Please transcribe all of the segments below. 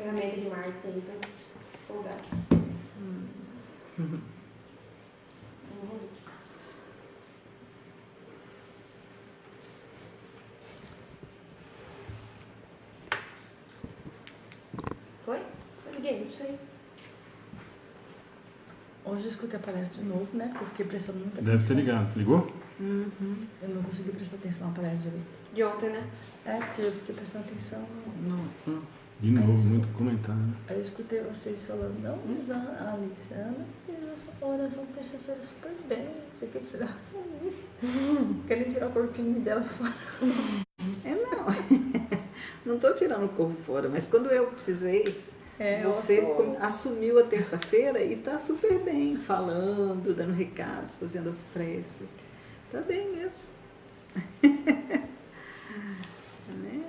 ferramenta de marketing aí, então, folgado. Foi? Eu liguei, não sei. Hoje eu escutei a palestra de novo, né? Porque eu fiquei prestando muita atenção. Deve ter ligado. Ligou? Uhum. Eu não consegui prestar atenção na palestra direito. De ontem, né? É, porque eu fiquei prestando atenção no... De novo, isso. muito comentário. Né? Aí eu escutei vocês falando, não, mas a Alice, a Ana fez essa oração terça-feira super bem, não sei o que, eu falei, nossa, Alice, querem tirar o corpinho dela fora. Não estou tirando o corpo fora, mas quando eu precisei, você assumiu a terça-feira e está super bem, falando, dando recados, fazendo as preces. Está bem mesmo. Né?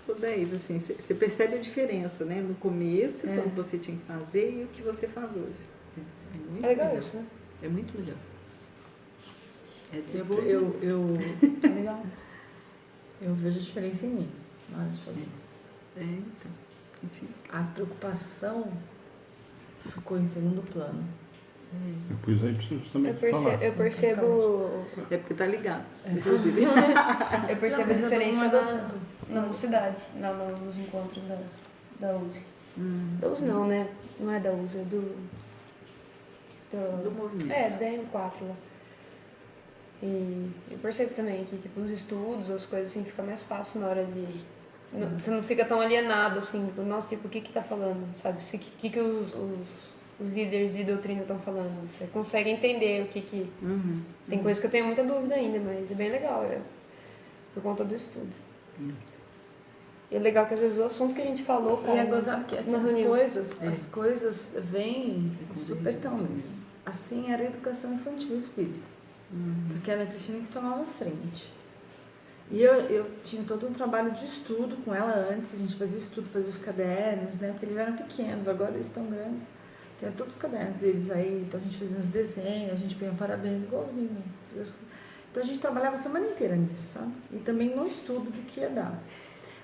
O 10, assim, você percebe a diferença, né? No começo, quando você tinha que fazer e o que você faz hoje. É muito legal melhor. isso, né? É muito melhor. É É desenvolvimento. legal. Eu vejo a diferença em mim, na hora de fazer. Então, enfim. A preocupação ficou em segundo plano. Depois aí preciso também falar. Eu percebo... É porque tá ligado, inclusive. Eu percebo a Não, diferença mas eu na mocidade, nos encontros da USE. Da USE não, né? Não é da USE, é do movimento. É, da M4 lá. E eu percebo também que tipo, os estudos, as coisas assim, fica mais fácil na hora de... Você não fica tão alienado assim, nossa, tipo, o que tá falando, sabe? O que os líderes de doutrina estão falando. Você consegue entender o que... Tem coisas que eu tenho muita dúvida ainda, mas é bem legal, por conta do estudo. E é legal que às vezes o assunto que a gente falou, cara, e é gozado que na reunião. as coisas vêm super tão mesmo. Assim era a educação infantil espírita. Porque era a Cristina que tomava a frente. E eu tinha todo um trabalho de estudo com ela antes, a gente fazia estudo, fazia os cadernos, né? Porque eles eram pequenos, agora eles estão grandes. Tem todos os cadernos deles aí, então a gente fazia uns desenhos, a gente punha parabéns igualzinho. Então a gente trabalhava a semana inteira nisso, sabe? E também no estudo do que ia dar.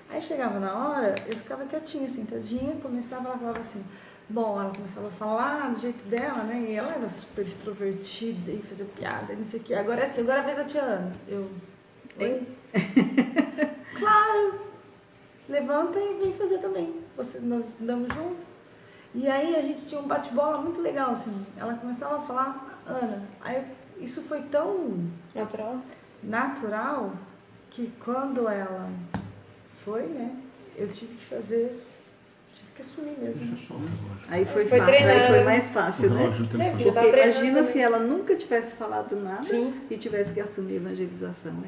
Aí chegava na hora, eu ficava quietinha, sentadinha, começava, ela falava assim, bom, ela começava a falar do jeito dela, né? E ela era super extrovertida e fazia piada, não sei o quê. Agora a vez da tia Ana. Oi? Claro! Levanta e vem fazer também. Nós estudamos junto. E aí a gente tinha um bate-bola muito legal, assim. Ela começava a falar, Ana. Aí isso foi tão natural que quando ela foi, né? Eu tive que assumir mesmo. Deixa eu só um negócio. Aí foi mais fácil, né? Porque Porque imagina se ela nunca tivesse falado nada. Sim. E tivesse que assumir a evangelização.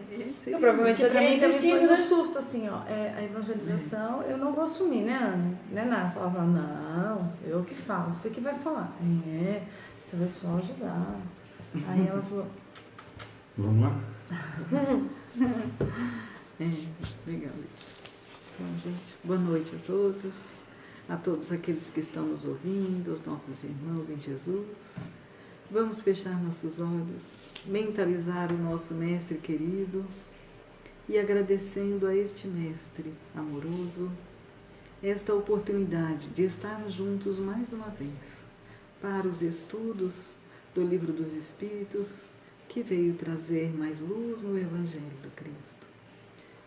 Eu provavelmente Porque eu teria desistido, foi um né? susto, assim, ó. A evangelização eu não vou assumir, né, Ana? Né, Ana? Falava, não, eu que falo, você que vai falar. Você vai só ajudar. Aí ela falou... Vamos lá? Legal isso. Então, gente, boa noite a todos aqueles que estão nos ouvindo, os nossos irmãos em Jesus. Vamos fechar nossos olhos, mentalizar o nosso mestre querido e agradecendo a este mestre amoroso esta oportunidade de estarmos juntos mais uma vez para os estudos do Livro dos Espíritos, que veio trazer mais luz no Evangelho do Cristo.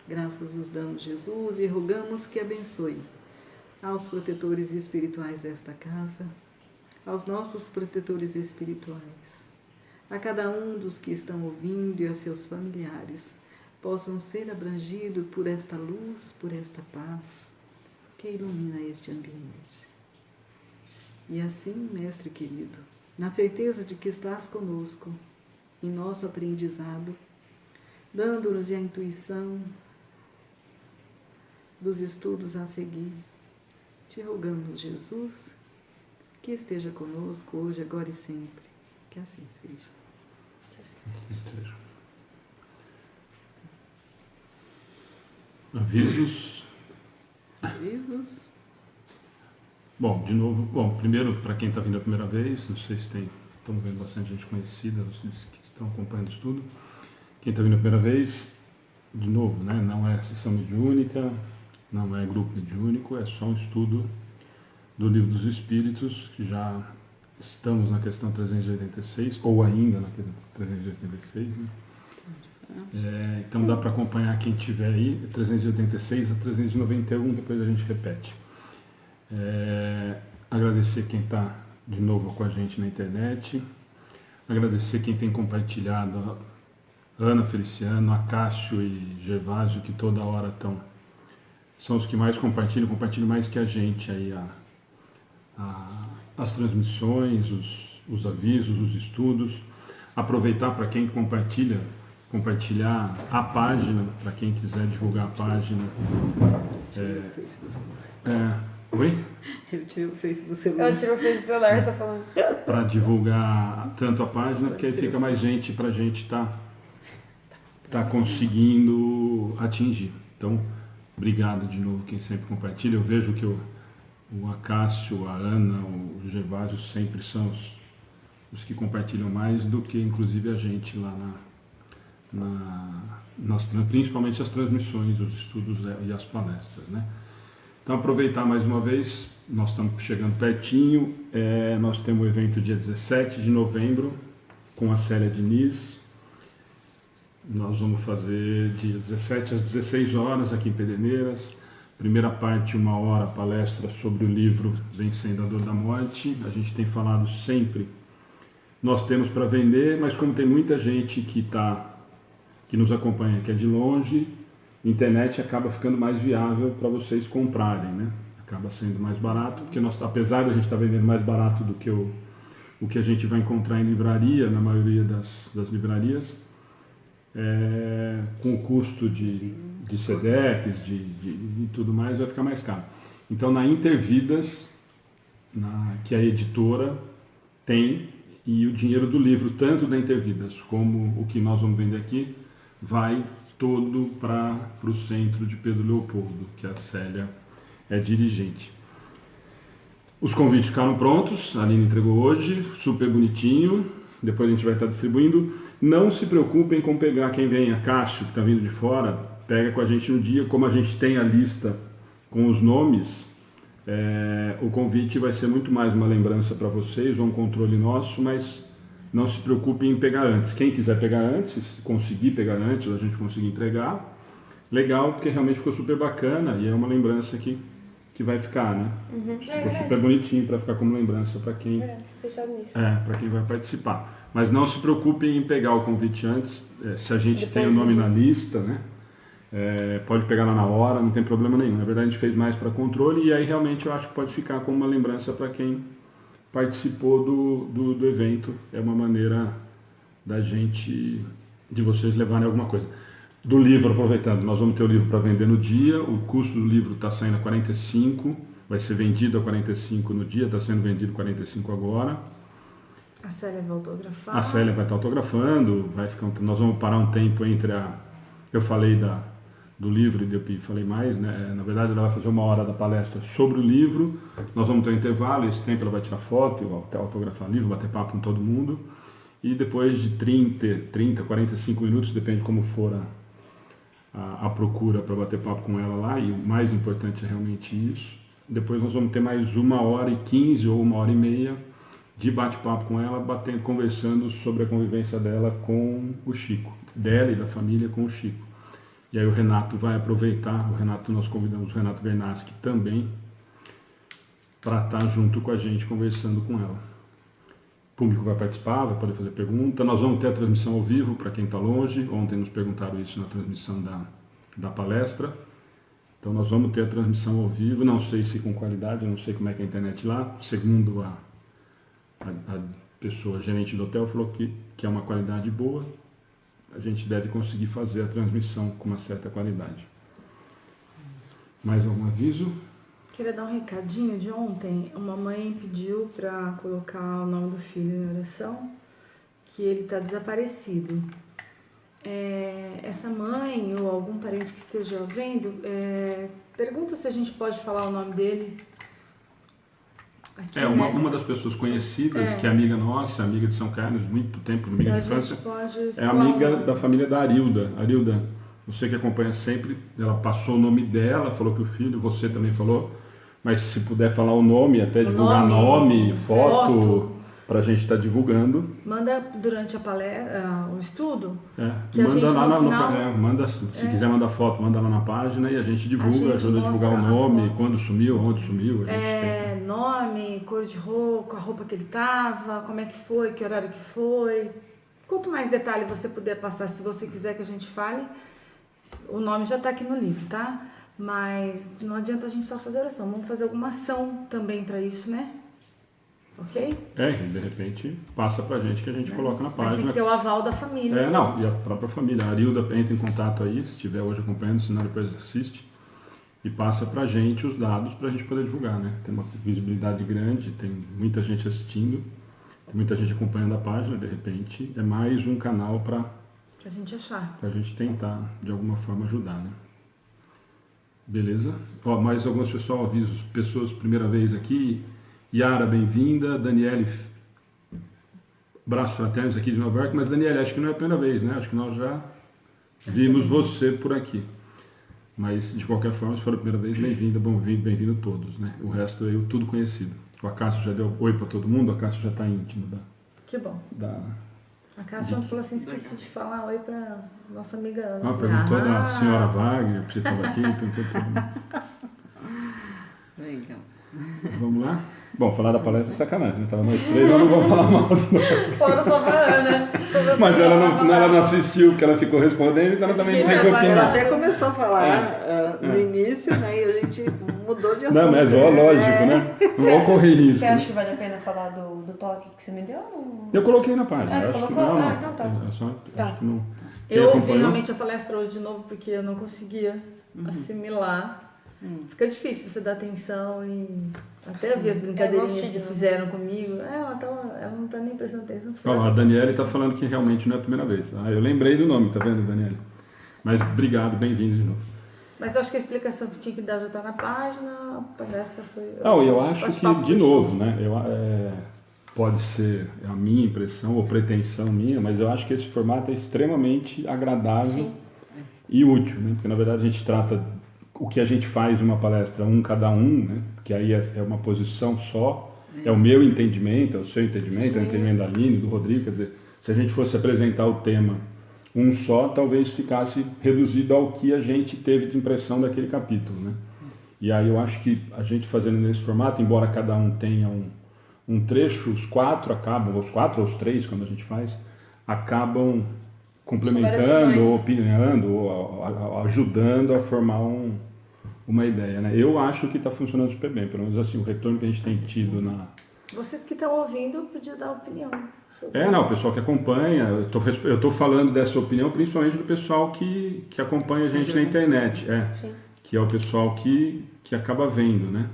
Graças os damos, Jesus, e rogamos que abençoe aos protetores espirituais desta casa, aos nossos protetores espirituais, a cada um dos que estão ouvindo e a seus familiares, possam ser abrangidos por esta luz, por esta paz que ilumina este ambiente. E assim, mestre querido, na certeza de que estás conosco em nosso aprendizado, dando-nos a intuição dos estudos a seguir, te rogamos, Jesus, que esteja conosco hoje, agora e sempre. Que assim seja. Avisos. Avisos. Bom, de novo, primeiro, para quem está vindo a primeira vez, não sei se estamos vendo bastante gente conhecida, vocês que estão acompanhando isso tudo. Quem está vindo a primeira vez, de novo, né, não é sessão mediúnica, não é grupo mediúnico, é só um estudo do Livro dos Espíritos, que já estamos na questão 386, ou ainda na questão 386, né? Então dá para acompanhar quem tiver aí, 386 a 391, depois a gente repete. Agradecer quem está de novo com a gente na internet, agradecer quem tem compartilhado, Ana Feliciano, Acácio e Gervásio, que toda hora são os que mais compartilham mais que a gente aí as transmissões, os avisos, os estudos. Aproveitar para quem compartilhar a página, para quem quiser divulgar a página. Oi? Eu tirei o Face do celular. Eu tirei o Face do celular, tá falando. Para divulgar tanto a página, porque aí fica mais gente para a gente tá conseguindo atingir. Então, obrigado de novo quem sempre compartilha. Eu vejo que o Acácio, a Ana, o Gervásio sempre são os que compartilham mais do que inclusive a gente lá principalmente as transmissões, os estudos e as palestras, né? Então, aproveitar mais uma vez, nós estamos chegando pertinho, nós temos o evento dia 17 de novembro com a Célia Diniz. Nós vamos fazer dia 17 às 16 horas aqui em Pederneiras. Primeira parte, 1 hora, palestra sobre o livro Vencendo a Dor da Morte. A gente tem falado sempre, nós temos para vender, mas como tem muita gente que nos acompanha, que é de longe, a internet acaba ficando mais viável para vocês comprarem, né? Acaba sendo mais barato, porque apesar de a gente estar vendendo mais barato do que o que a gente vai encontrar em livraria, na maioria das livrarias, com o custo de SEDEX, de tudo mais, vai ficar mais caro. Então, na Intervidas, que a editora tem, e o dinheiro do livro, tanto da Intervidas como o que nós vamos vender aqui, vai todo para o centro de Pedro Leopoldo, que a Célia é dirigente. Os convites ficaram prontos, a Aline entregou hoje, super bonitinho, depois a gente vai estar distribuindo. Não se preocupem com pegar quem vem, a Cássio, que está vindo de fora, pega com a gente no dia, como a gente tem a lista com os nomes, o convite vai ser muito mais uma lembrança para vocês, um controle nosso, mas não se preocupem em pegar antes. Quem quiser pegar antes, se conseguir pegar antes, a gente conseguir entregar, legal, porque realmente ficou super bacana e é uma lembrança que vai ficar, né? Ficou super bonitinho para ficar como lembrança para quem, para quem vai participar. Mas não se preocupem em pegar o convite antes, se a gente tem o nome na lista, né? Pode pegar lá na hora, não tem problema nenhum. Na verdade, a gente fez mais para controle e aí realmente eu acho que pode ficar como uma lembrança para quem participou do evento. É uma maneira de vocês levarem alguma coisa. Do livro, aproveitando, nós vamos ter o livro para vender no dia, o custo do livro está saindo a 45, vai ser vendido a 45 no dia, está sendo vendido 45 agora. A Célia vai autografar. A Célia vai estar autografando, nós vamos parar um tempo entre eu falei do livro e depois falei mais, né? Na verdade ela vai fazer 1 hora da palestra sobre o livro, nós vamos ter um intervalo, esse tempo ela vai tirar foto, autografar livro, bater papo com todo mundo, e depois de 30, 45 minutos, depende como for a procura para bater papo com ela lá, e o mais importante é realmente isso, depois nós vamos ter mais 1h15 ou 1h30 de bate-papo com ela, conversando sobre a convivência dela com o Chico, dela e da família com o Chico. E aí o Renato vai aproveitar, nós convidamos o Renato Vernaschi também para estar junto com a gente conversando com ela. O público vai participar, vai poder fazer pergunta. Nós vamos ter a transmissão ao vivo para quem está longe. Ontem nos perguntaram isso na transmissão da palestra. Então nós vamos ter a transmissão ao vivo, não sei se com qualidade, eu não sei como é que é a internet lá. Segundo a pessoa gerente do hotel falou que é uma qualidade boa. A gente deve conseguir fazer a transmissão com uma certa qualidade. Mais algum aviso? Queria dar um recadinho de ontem. Uma mãe pediu para colocar o nome do filho em oração, que ele está desaparecido. Essa mãe ou algum parente que esteja vendo, pergunta se a gente pode falar o nome dele. Aqui, uma das pessoas conhecidas, que é amiga nossa, amiga de São Carlos, muito tempo, amiga de infância, é amiga da família da Arilda. Arilda, você que acompanha sempre, ela passou o nome dela, falou que o filho, você também falou, mas se puder falar o nome, até divulgar nome, foto, para a gente estar divulgando. Manda durante a palestra, o estudo. Que manda a gente, lá no final, se quiser mandar foto, manda lá na página e a gente divulga, ajuda a divulgar o nome, quando sumiu, onde sumiu. Nome, cor de roupa, a roupa que ele tava, como é que foi, que horário que foi. Quanto mais detalhe você puder passar, se você quiser que a gente fale, o nome já está aqui no livro, tá? Mas não adianta a gente só fazer oração, vamos fazer alguma ação também para isso, né? Ok? E de repente passa pra gente que a gente coloca na página. Mas tem que ter o aval da família. E a própria família. A Arilda entra em contato aí, se estiver hoje acompanhando, senão depois assiste, e passa pra gente os dados pra gente poder divulgar, né? Tem uma visibilidade grande, tem muita gente assistindo, tem muita gente acompanhando a página, de repente é mais um canal pra gente achar. Pra gente tentar, de alguma forma, ajudar, né? Beleza? Mais algumas pessoas primeira vez aqui. Yara, bem-vinda. Daniele, abraços fraternos aqui de Nova York. Mas, Daniele, acho que não é a primeira vez, né? Acho que nós já vimos você por aqui. Mas, de qualquer forma, se for a primeira vez, bem-vinda, bem-vindo todos, né? O resto é tudo conhecido. O Acácio já deu oi para todo mundo, o Acácio já está íntimo Que bom. A Cássia falou assim, esqueci de falar oi para nossa amiga Ana. Perguntou da senhora Wagner, que você estava aqui, perguntou tudo. Legal. Vamos lá? Bom, falar da palestra é sacanagem, né? Tava nós três, eu não vou falar mal do nosso. Só pra Ana. Mas ela não assistiu, porque ela ficou respondendo, então ela também não tem que opinar. Ela até começou a falar no início, né? E a gente mudou de assunto. Não, mas lógico, né? Não vai ocorrer isso. Você acha que vale a pena falar do toque que você me deu? Eu coloquei na página. Você colocou? Então tá. Acho que não. Eu ouvi realmente a palestra hoje de novo, porque eu não conseguia assimilar. Fica difícil você dar atenção e até ver as brincadeirinhas que fizeram comigo. Ela não está nem prestando atenção. A Daniele está falando que realmente não é a primeira vez. Eu lembrei do nome, tá vendo, Daniele? Mas obrigado, bem-vindo de novo. Mas eu acho que a explicação que tinha que dar já está na página, a palestra foi... eu acho que, de novo, né? Pode ser a minha impressão ou pretensão minha, mas eu acho que esse formato é extremamente agradável e útil, né? Porque, na verdade, a gente trata o que a gente faz numa palestra, cada um, né? Que aí é uma posição só, é o meu entendimento, é o seu entendimento, é o entendimento da Aline, do Rodrigo, quer dizer, se a gente fosse apresentar o tema um só, talvez ficasse reduzido ao que a gente teve de impressão daquele capítulo, né? E aí eu acho que a gente fazendo nesse formato, embora cada um tenha um trecho, os quatro ou os três, quando a gente faz, acabam complementando, ou opinando, ou ajudando a formar uma ideia, né? Eu acho que está funcionando super bem, pelo menos assim, o retorno que a gente tem tido na... Vocês que estão ouvindo, podiam dar opinião. O pessoal que acompanha, eu estou falando dessa opinião principalmente do pessoal que acompanha a gente na internet, que é o pessoal que acaba vendo, né?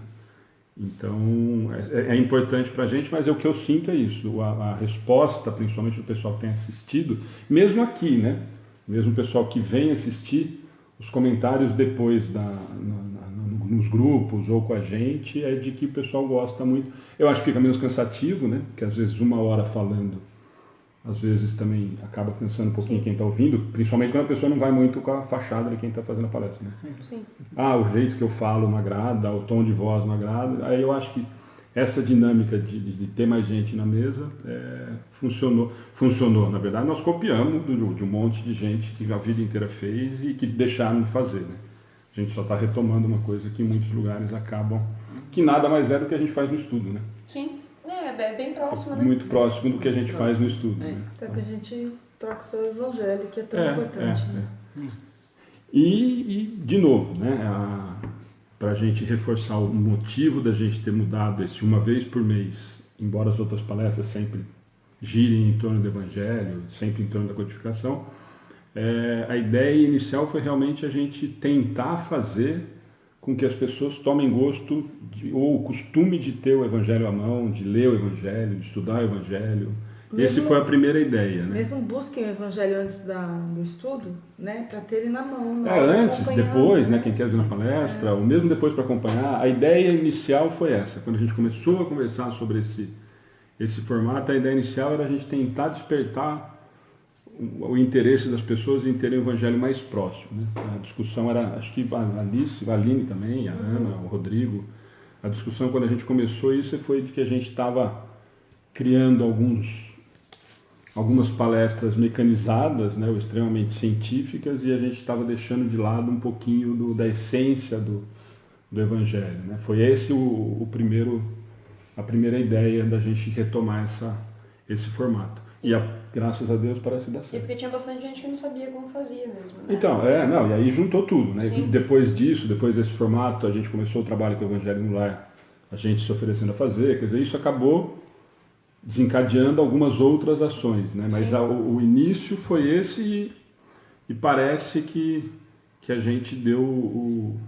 Então, é importante para a gente, mas o que eu sinto é isso, a resposta, principalmente do pessoal que tem assistido, mesmo aqui, né? Mesmo o pessoal que vem assistir, os comentários depois nos grupos ou com a gente, é de que o pessoal gosta muito. Eu acho que fica menos cansativo, né? Porque às vezes 1 hora falando, às vezes também acaba cansando um pouquinho quem está ouvindo, principalmente quando a pessoa não vai muito com a fachada de quem está fazendo a palestra, né? Sim. O jeito que eu falo não agrada, o tom de voz não agrada. Aí eu acho que essa dinâmica de ter mais gente na mesa funcionou. Na verdade, nós copiamos de um monte de gente que a vida inteira fez e que deixaram de fazer, né? A gente só está retomando uma coisa que em muitos lugares acabam, que nada mais é do que a gente faz no estudo, né? Sim, é bem próximo, né? Muito próximo do que a gente faz no estudo. Né? Então que a gente troca pelo Evangelho, que é tão importante. Né? E, de novo, né? Para a gente reforçar o motivo da gente ter mudado esse uma vez por mês, embora as outras palestras sempre girem em torno do Evangelho, sempre em torno da codificação, a ideia inicial foi realmente a gente tentar fazer com que as pessoas tomem gosto ou o costume de ter o Evangelho à mão, de ler o Evangelho, de estudar o Evangelho. Essa foi a primeira ideia, né? Mesmo busquem o Evangelho antes do estudo, né? Para terem na mão. Antes, depois, né? Quem quer vir na palestra, ou mesmo depois para acompanhar. A ideia inicial foi essa. Quando a gente começou a conversar sobre esse formato, a ideia inicial era a gente tentar despertar o interesse das pessoas em terem o Evangelho mais próximo, né? A discussão era, acho que a Aline também, a Ana, o Rodrigo, A discussão, quando a gente começou isso, foi de que a gente estava criando algumas palestras mecanizadas, né, ou extremamente científicas, e a gente estava deixando de lado um pouquinho da essência do Evangelho, né? Foi esse a primeira ideia da gente retomar esse formato. E graças a Deus parece dar E certo. porque tinha bastante gente que não sabia como fazia mesmo, né? Então, não, e aí juntou tudo, né? Sim. Depois desse formato, a gente começou o trabalho com o Evangelho no Lar, a gente se oferecendo a fazer, quer dizer, isso acabou desencadeando algumas outras ações, né? Mas o início foi esse e parece que a gente deu o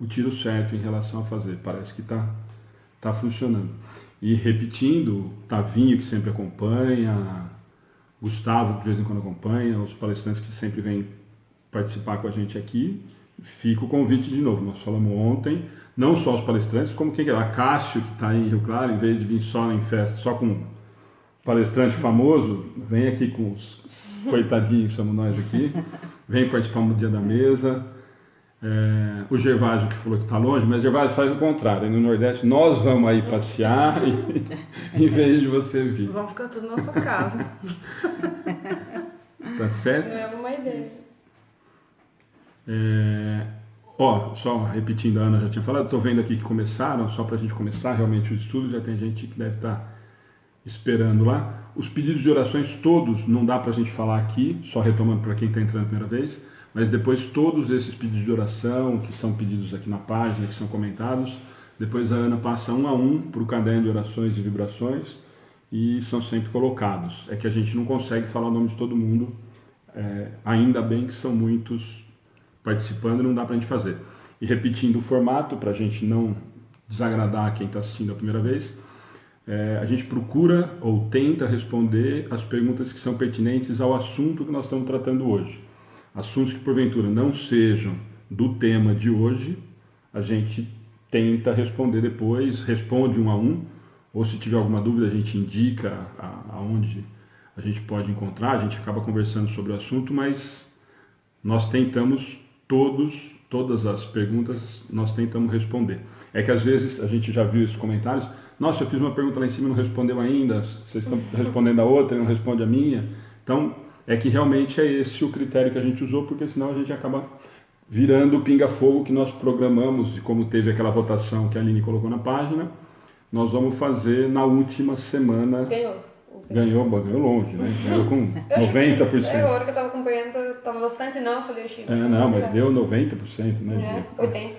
tiro certo em relação a fazer, parece que tá funcionando. E repetindo, Tavinho, que sempre acompanha, Gustavo, que de vez em quando acompanha, os palestrantes que sempre vêm participar com a gente aqui, fica o convite de novo. Nós falamos ontem, não só os palestrantes, como quem quer. A Cássio, que está em Rio Claro, em vez de vir só em festa, só com palestrante famoso, vem aqui com os coitadinhos, somos nós aqui, vem participar no dia da mesa. O Gervásio que falou que está longe, mas o Gervásio faz o contrário. No Nordeste nós vamos aí passear em vez de você vir. Vamos ficar tudo na sua casa. Tá certo? Não é uma ideia. Só repetindo, a Ana já tinha falado, estou vendo aqui que começaram, só para a gente começar realmente o estudo, já tem gente que deve estar esperando lá. Os pedidos de orações todos, não dá para a gente falar aqui, só retomando para quem está entrando a primeira vez, mas depois todos esses pedidos de oração, que são pedidos aqui na página, que são comentados, depois a Ana passa um a um para o caderno de orações e vibrações e são sempre colocados. É que a gente não consegue falar o nome de todo mundo, ainda bem que são muitos participando e não dá para a gente fazer. E repetindo o formato, para a gente não desagradar quem está assistindo a primeira vez, a gente procura ou tenta responder as perguntas que são pertinentes ao assunto que nós estamos tratando hoje. Assuntos que porventura não sejam do tema de hoje, a gente tenta responder depois, responde um a um, ou se tiver alguma dúvida a gente indica aonde a gente pode encontrar, a gente acaba conversando sobre o assunto, mas nós tentamos todas as perguntas, nós tentamos responder. É que às vezes a gente já viu esses comentários, nossa, eu fiz uma pergunta lá em cima e não respondeu ainda, vocês estão respondendo a outra e não responde a minha. Então, é que realmente é esse o critério que a gente usou, porque senão a gente acaba virando o pinga-fogo que nós programamos, e como teve aquela votação que a Aline colocou na página, nós vamos fazer na última semana. Ganhou longe, né? Ganhou com 90%. A hora que eu estava acompanhando, estava bastante não, eu falei, Chico. Não, mas deu 90%, né? 80%.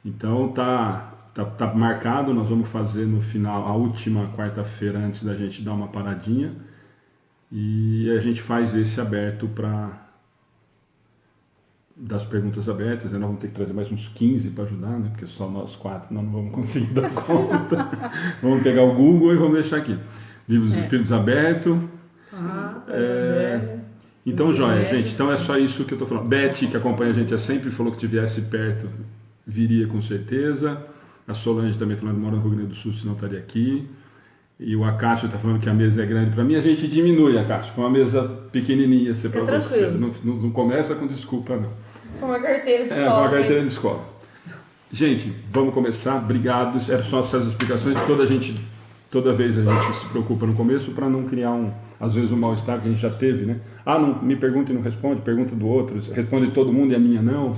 Então tá marcado, nós vamos fazer no final, a última quarta-feira antes da gente dar uma paradinha. E a gente faz esse aberto das perguntas abertas, nós vamos ter que trazer mais uns 15 para ajudar, né? Porque só nós 4 nós não vamos conseguir dar conta. Vamos pegar o Google e vamos deixar aqui. Livros dos Espíritos aberto. Então, joia, gente. Então é só isso que eu estou falando. Beth, que acompanha a gente, sempre falou que estivesse perto, viria com certeza. A Solange também falando que mora no Rio Grande do Sul, senão estaria aqui. E o Acácio está falando que a mesa é grande. Para mim, a gente diminui, Acácio, com uma mesa pequenininha. Para você. Não começa com desculpa, não. Com uma carteira de escola. Com uma carteira de escola. Gente, vamos começar. Obrigado. Eram só essas explicações. Toda vez a gente se preocupa no começo para não criar, às vezes, um mal-estar que a gente já teve, né? Não me pergunta e não responde, pergunta do outro, responde todo mundo e a minha não.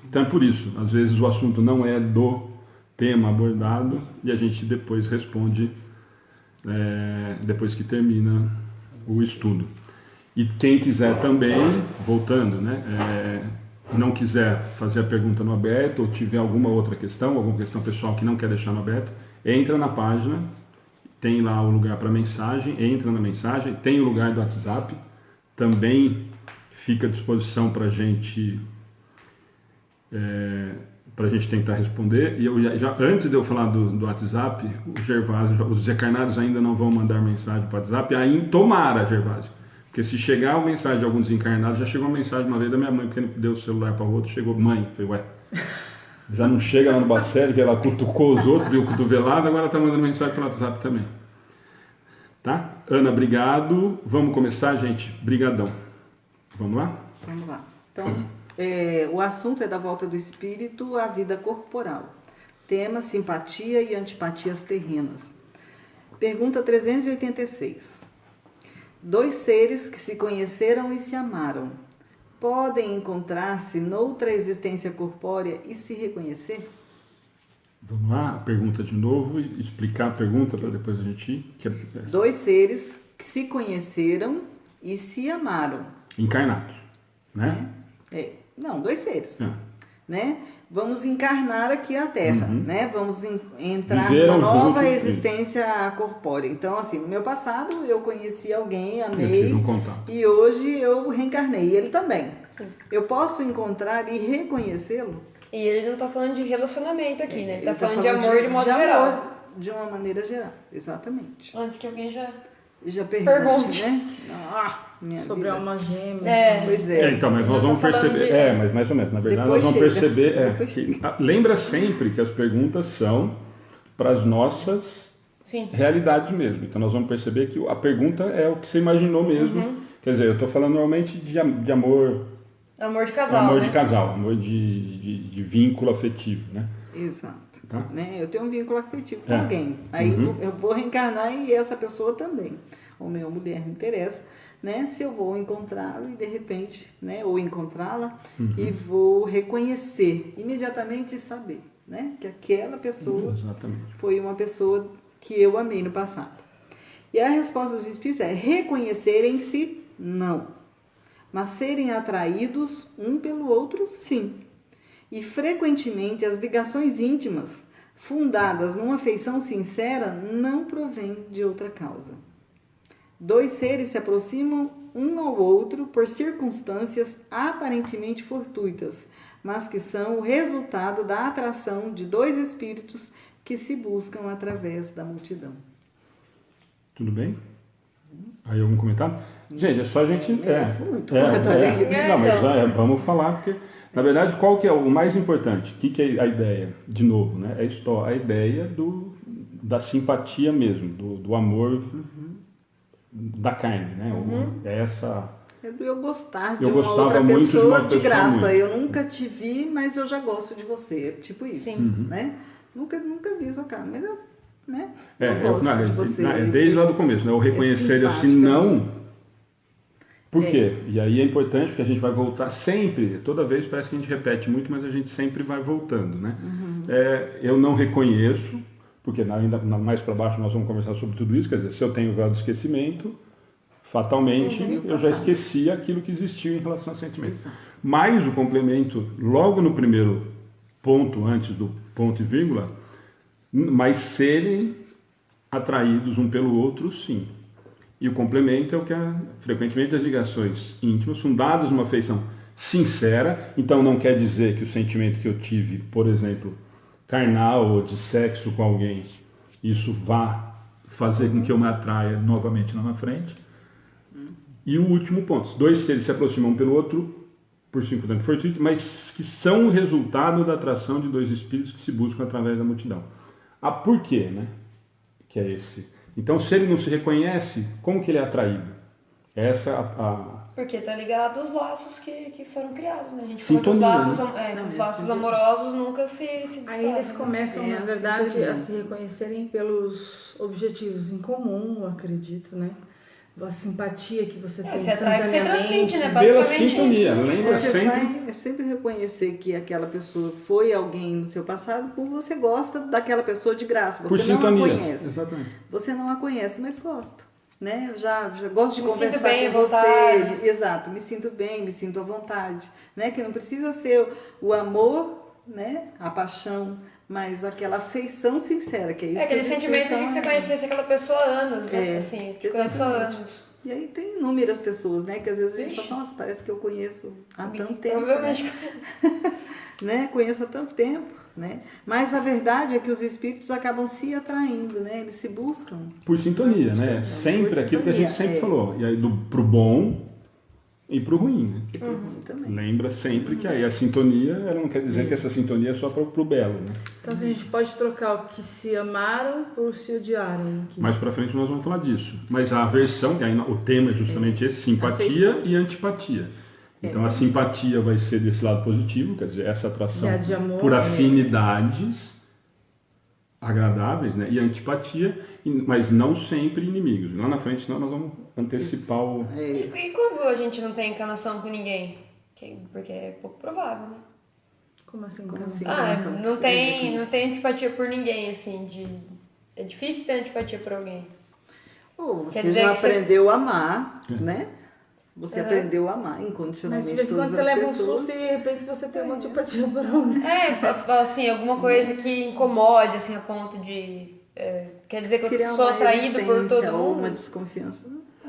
Então é por isso. Às vezes o assunto não é do tema abordado e a gente depois responde depois que termina o estudo. E quem quiser também, voltando, né, não quiser fazer a pergunta no aberto ou tiver alguma outra questão, alguma questão pessoal que não quer deixar no aberto, entra na página, tem lá o lugar para mensagem, entra na mensagem, tem o lugar do WhatsApp, também fica à disposição para a gente tentar responder. E eu antes de eu falar do WhatsApp, o Gervásio, os desencarnados ainda não vão mandar mensagem para o WhatsApp, tomara, Gervásio, porque se chegar uma mensagem de algum desencarnado, já chegou uma mensagem uma vez da minha mãe, porque deu o celular para o outro, chegou, mãe, falei, já não chega lá no Bacelli, que ela cutucou os outros, deu cotovelada, agora está mandando mensagem pelo WhatsApp também. Tá? Ana, obrigado. Vamos começar, gente? Brigadão. Vamos lá? Vamos lá. Então, o assunto é da volta do espírito à vida corporal. Tema: simpatia e antipatias terrenas. Pergunta 386. Dois seres que se conheceram e se amaram podem encontrar-se noutra existência corpórea e se reconhecer? Vamos lá, a pergunta de novo e explicar a pergunta para depois a gente ir. Dois seres que se conheceram e se amaram. Encarnados, né? Não, dois seres. É. Né? Vamos encarnar aqui a Terra, né? Vamos entrar Viveram numa nova juntos, existência corpórea. Então, assim, no meu passado eu conheci alguém, Eu amei, tive um contato. e hoje eu reencarnei. Ele também. Eu posso encontrar e reconhecê-lo? E ele não tá falando de relacionamento aqui, né? Ele tá Ele falando de amor de modo de amor, geral. de uma maneira geral, exatamente. Antes que alguém já... Já pergunte, Pergunte. né? Minha Sobre vida. alma gêmea. Pois é. Então, mas nós Eu tô vamos falando perceber. de- Mas mais ou menos. Na verdade, Depois nós vamos chega. perceber. Depois chega. Lembra sempre que as perguntas são para as nossas Sim. realidades mesmo. Então, nós vamos perceber que a pergunta é o que você imaginou mesmo. Quer dizer, eu estou falando normalmente de amor, Amor de casal, amor né? de casal, amor de vínculo afetivo, né? Exato. Tá? Né? Eu tenho um vínculo afetivo com É. alguém. Aí Uhum. eu vou reencarnar e essa pessoa também. Homem ou mulher, me interessa. Né? Se eu vou encontrá-lo e de repente, né? Ou encontrá-la e vou reconhecer imediatamente e saber, né? Que aquela pessoa Exatamente. foi uma pessoa que eu amei no passado. E a resposta dos espíritos é: reconhecerem-se, não. Mas serem atraídos um pelo outro, sim. E frequentemente as ligações íntimas, fundadas numa afeição sincera, não provêm de outra causa. Dois seres se aproximam um ao outro por circunstâncias aparentemente fortuitas, mas que são o resultado da atração de dois espíritos que se buscam através da multidão. Tudo bem? Aí algum comentário? Gente, é só a gente. Merece muito comentário. Não, mas vamos falar, porque, na verdade, qual que é o mais importante? O que é a ideia? De novo, né? A ideia da simpatia mesmo, do amor da carne, né? É essa. É do eu gostar de Eu uma gostava outra muito de pessoa uma de pessoa graça. muito. Eu nunca te vi, mas eu já gosto de você. Tipo isso, Sim. né? Nunca vi sua cara, mas eu, né? Eu gosto Não, de você. desde lá do começo, né? O reconhecer assim, simpática. não. Por quê? E aí é importante porque a gente vai voltar sempre, toda vez parece que a gente repete muito, mas a gente sempre vai voltando, né? Eu não reconheço, porque ainda mais para baixo nós vamos conversar sobre tudo isso, quer dizer, se eu tenho o grau de esquecimento, fatalmente Sim, eu já passado. esqueci aquilo que existiu em relação a sentimentos. Exato. Mas o complemento, logo no primeiro ponto, antes do ponto e vírgula, mas serem atraídos um pelo outro, sim. E o complemento é o que frequentemente as ligações íntimas fundadas numa afeição sincera, então não quer dizer que o sentimento que eu tive, por exemplo, carnal ou de sexo com alguém, isso vá fazer com que eu me atraia novamente lá na frente. E o último ponto, dois seres se aproximam um pelo outro por circunstância fortuita, mas que são o resultado da atração de dois espíritos que se buscam através da multidão. Por quê, né? Que é esse. Então, se ele não se reconhece, como que ele é atraído? Essa a Porque tá ligado aos laços que foram criados, né? A gente Sintonia, fala que os laços, Não, os laços esse- amorosos nunca se desfazem. Aí eles né? começam, na a verdade, sintonia. a se reconhecerem pelos objetivos em comum, eu acredito, né? A simpatia que você tem se atrai, você instantaneamente. transmite, né? pela basicamente sintonia. isso. Lembra Você sempre. vai sempre reconhecer que aquela pessoa foi alguém no seu passado porque você gosta daquela pessoa de graça. Você Por não sintonia. a conhece. Exatamente. Você não a conhece, mas gosto. Né? Eu já gosto de Me sinto conversar bem, com à você. vontade. Exato, me sinto bem, me sinto à vontade. Né? Que não precisa ser o amor, né? A paixão, mas aquela afeição sincera, que é isso. É aquele que sentimento de que você expressão é. conhecesse aquela pessoa há anos, né? É, Assim, te conheço há exatamente. anos. E aí tem inúmeras pessoas, né? Que às vezes a gente Vixe. fala, nossa, parece que eu conheço há tanto tempo. Provavelmente Né? Conheço há tanto tempo, né? Mas a verdade é que os espíritos acabam se atraindo, né? Eles se buscam. Por sintonia, né? Sempre aquilo que a gente sempre falou. E aí pro bom e pro ruim, né? E por mim também. Lembra sempre que aí a sintonia, ela não quer dizer que essa sintonia é só pro belo, né? Então, assim, a gente pode trocar o que se amaram por se odiaram. Aqui. Mais pra frente nós vamos falar disso. Mas a aversão, que aí o tema é justamente esse, simpatia Afeição. e antipatia. Então a simpatia vai ser desse lado positivo, quer dizer, essa atração E a de amor, por né? afinidades, agradáveis, né? E antipatia, mas não sempre inimigos. Lá na frente, senão nós vamos antecipar o... E quando a gente não tem encanação com ninguém? Porque é pouco provável, né? Como assim? Não tem antipatia por ninguém, assim, é difícil ter antipatia por alguém. Ou Quer você dizer já que você- aprendeu a amar, né? Você Uhum. aprendeu a amar Mas incondicionalmente de vez em quando todas você as leva um pessoas. susto e de repente você tem uma antipatia por alguém. Assim, alguma coisa que incomode, assim, a ponto de... quer dizer que eu Criar sou uma atraído por resistência todo ou mundo? uma desconfiança.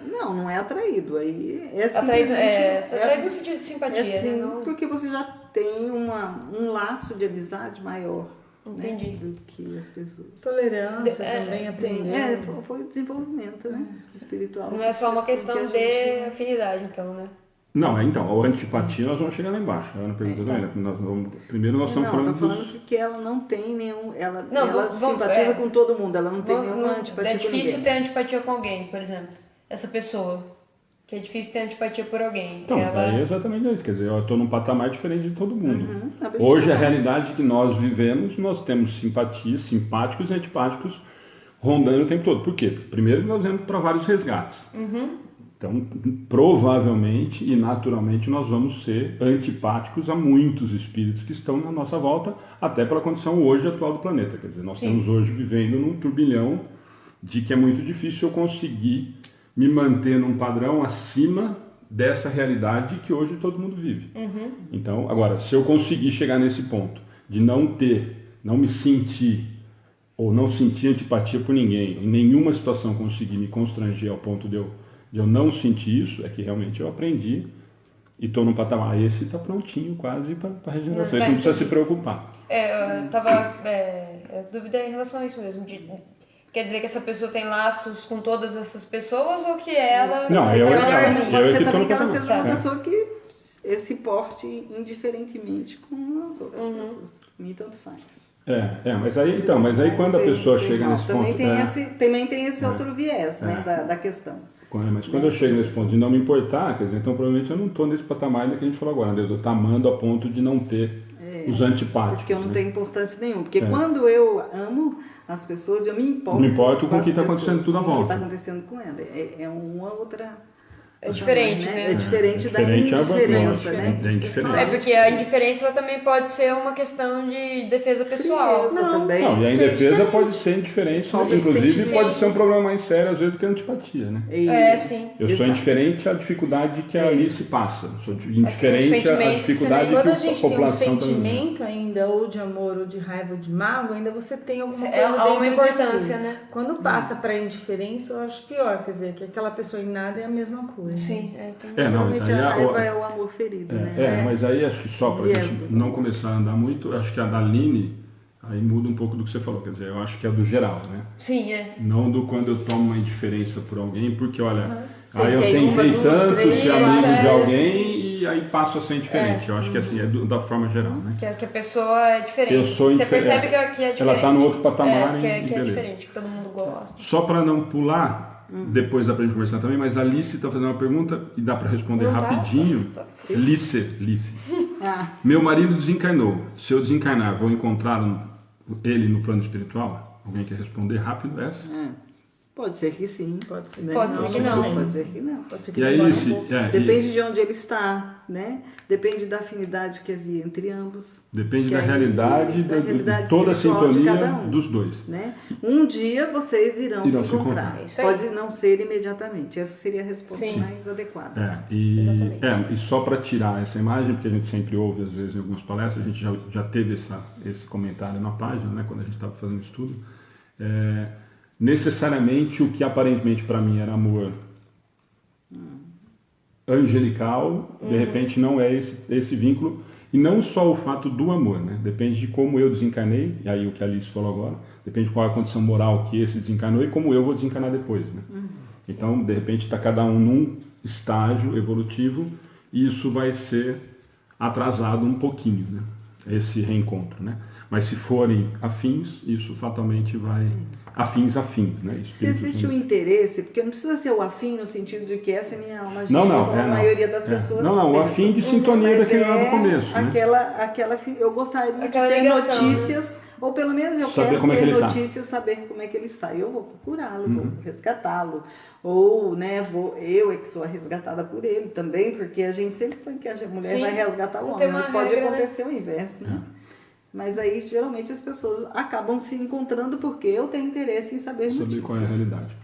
Não é atraído. Aí é Atraído, simplesmente... atraído no sentido de simpatia, É sim, né? Não... porque você já tem um laço de amizade maior, Entendi. né, do que as pessoas. Tolerância É, também, aprender. Foi o desenvolvimento, né, espiritual. Não é só uma Com que questão a de gente- afinidade, então, né? Não, então, a antipatia nós vamos chegar lá embaixo. A Ana perguntou também, né? Primeiro nós estamos falando Tá falando dos... porque ela não tem nenhum. Ela Vamos- simpatiza com todo mundo, ela não tem nenhuma É antipatia com difícil ninguém. ter antipatia com alguém, por exemplo. Essa pessoa. Que é difícil ter antipatia por alguém. Então, ela... é exatamente isso. Quer dizer, eu estou num patamar diferente de todo mundo. Uhum, tá bem Hoje, a claro. realidade que nós vivemos, nós temos simpatias, simpáticos e antipáticos rondando o tempo todo. Por quê? Primeiro, nós vamos para vários resgates. Então, provavelmente e naturalmente, nós vamos ser antipáticos a muitos espíritos que estão na nossa volta, até pela condição hoje atual do planeta. Quer dizer, nós estamos hoje vivendo num turbilhão de que é muito difícil eu conseguir me manter num padrão acima dessa realidade que hoje todo mundo vive. Então, agora, se eu conseguir chegar nesse ponto de não me sentir ou não sentir antipatia por ninguém, em nenhuma situação conseguir me constranger ao ponto de eu não sentir isso, é que realmente eu aprendi e estou num patamar. Esse está prontinho quase para a regeneração, esse não precisa se preocupar. Eu tava... a dúvida é em relação a isso mesmo. Quer dizer que essa pessoa tem laços com todas essas pessoas ou que ela... Não, é eu melhorzinha? Pode ser que tô também no que ela patamar. seja uma Tá. pessoa que se porte indiferentemente com as outras pessoas. Pra mim, tanto faz. Mas aí quando a pessoa chega nesse também ponto... também tem esse outro viés, né, da questão. Mas quando eu chego nesse ponto de não me importar, quer dizer, então provavelmente eu não estou nesse patamar ainda que a gente falou agora, né? Eu estou amando a ponto de não ter os antipáticos. Porque eu não né? tenho importância nenhuma. Porque quando eu amo as pessoas, eu me importo. Me importo com o as que está pessoas, acontecendo tudo à com o que volta. está acontecendo com ela. É uma outra... É diferente, né? É diferente da diferente, indiferença, lógico, né? é indiferente. É porque a indiferença ela também pode ser uma questão de defesa pessoal. Frieza também. Não, e a Isso é indefesa diferente. pode ser indiferente, Falta de inclusive sentimento. pode ser um problema mais sério às vezes do que a antipatia, né? Sim. Eu sou Exato. indiferente à dificuldade que a Alice passa. Sou indiferente à sentimento dificuldade Quando a que gente a tem um população também. sentimento ainda, ou de amor, ou de raiva, ou de mágoa, ainda você tem alguma coisa Há dentro uma de importância, si. né? Quando passa para a indiferença, eu acho pior, quer dizer, que aquela pessoa em nada é a mesma coisa. Sim, tem... Não, mas Geralmente aí a raiva é o amor ferido, né? mas aí acho que só para a Viés gente do- não começar a andar muito, acho que a da Aline aí muda um pouco do que você falou, quer dizer, eu acho que é do geral, né? Sim, Não do quando eu tomo uma indiferença por alguém, porque olha, aí eu Tentei uma, tentei duas, tanto três, ser amigo de sim. alguém e aí passo a ser indiferente. Eu acho que assim, é da forma geral, né? que a pessoa é diferente. Eu sou Você indiferente. percebe que é diferente. Ela tá no outro patamar que e é beleza. diferente, que todo mundo gosta. Só para não pular, depois dá pra gente conversar também, mas a Alice está fazendo uma pergunta e dá para responder Não dá? rapidinho. Nossa, tá. Lice. Ah, Meu marido desencarnou. Se eu desencarnar, vou encontrar ele no plano espiritual? Alguém quer responder rápido essa? pode ser que sim. Pode ser. né? Pode ser que não. Pode ser que não. Pode ser que E aí, demore um Alice, pouco. Depende de onde ele está, né? Depende da afinidade que havia entre ambos, depende que da aí- realidade, da de realidade toda a espiritual de sintonia cada um. dos dois. né? Um dia vocês irão se encontrar. É isso aí. Pode não ser imediatamente. Essa seria a resposta Sim. mais adequada. Exatamente. E só para tirar essa imagem, porque a gente sempre ouve, às vezes, em algumas palestras, a gente já teve esse comentário na página, né, quando a gente estava fazendo estudo. Necessariamente o que aparentemente para mim era amor angelical, de repente não é esse vínculo. E não só o fato do amor, né? Depende de como eu desencarnei, e aí o que a Alice falou agora, depende de qual é a condição moral que esse desencarnou e como eu vou desencarnar depois, né? Então, de repente, está cada um num estágio evolutivo e isso vai ser atrasado um pouquinho, né? Esse reencontro, né? Mas se forem afins, isso fatalmente vai... Afins, né? Se existe um interesse, porque não precisa ser o afim no sentido de que essa é minha alma gêmea, Não, como a maioria das pessoas Não, o pensa. afim de sintonia Mas daquele lá do começo, né? eu gostaria Aquela de ter ligação, notícias Ou pelo menos eu Saber quero como é que ter ele tá. notícias, saber como é que ele está. Eu vou procurá-lo, vou resgatá-lo. Ou, né, eu é que sou a resgatada por ele também, porque a gente sempre foi que a mulher Sim, vai resgatar o não tem homem, mas uma pode regra, né? acontecer o inverso, né? Mas aí, geralmente, as pessoas acabam se encontrando porque eu tenho interesse em saber Saber notícias. qual é a realidade.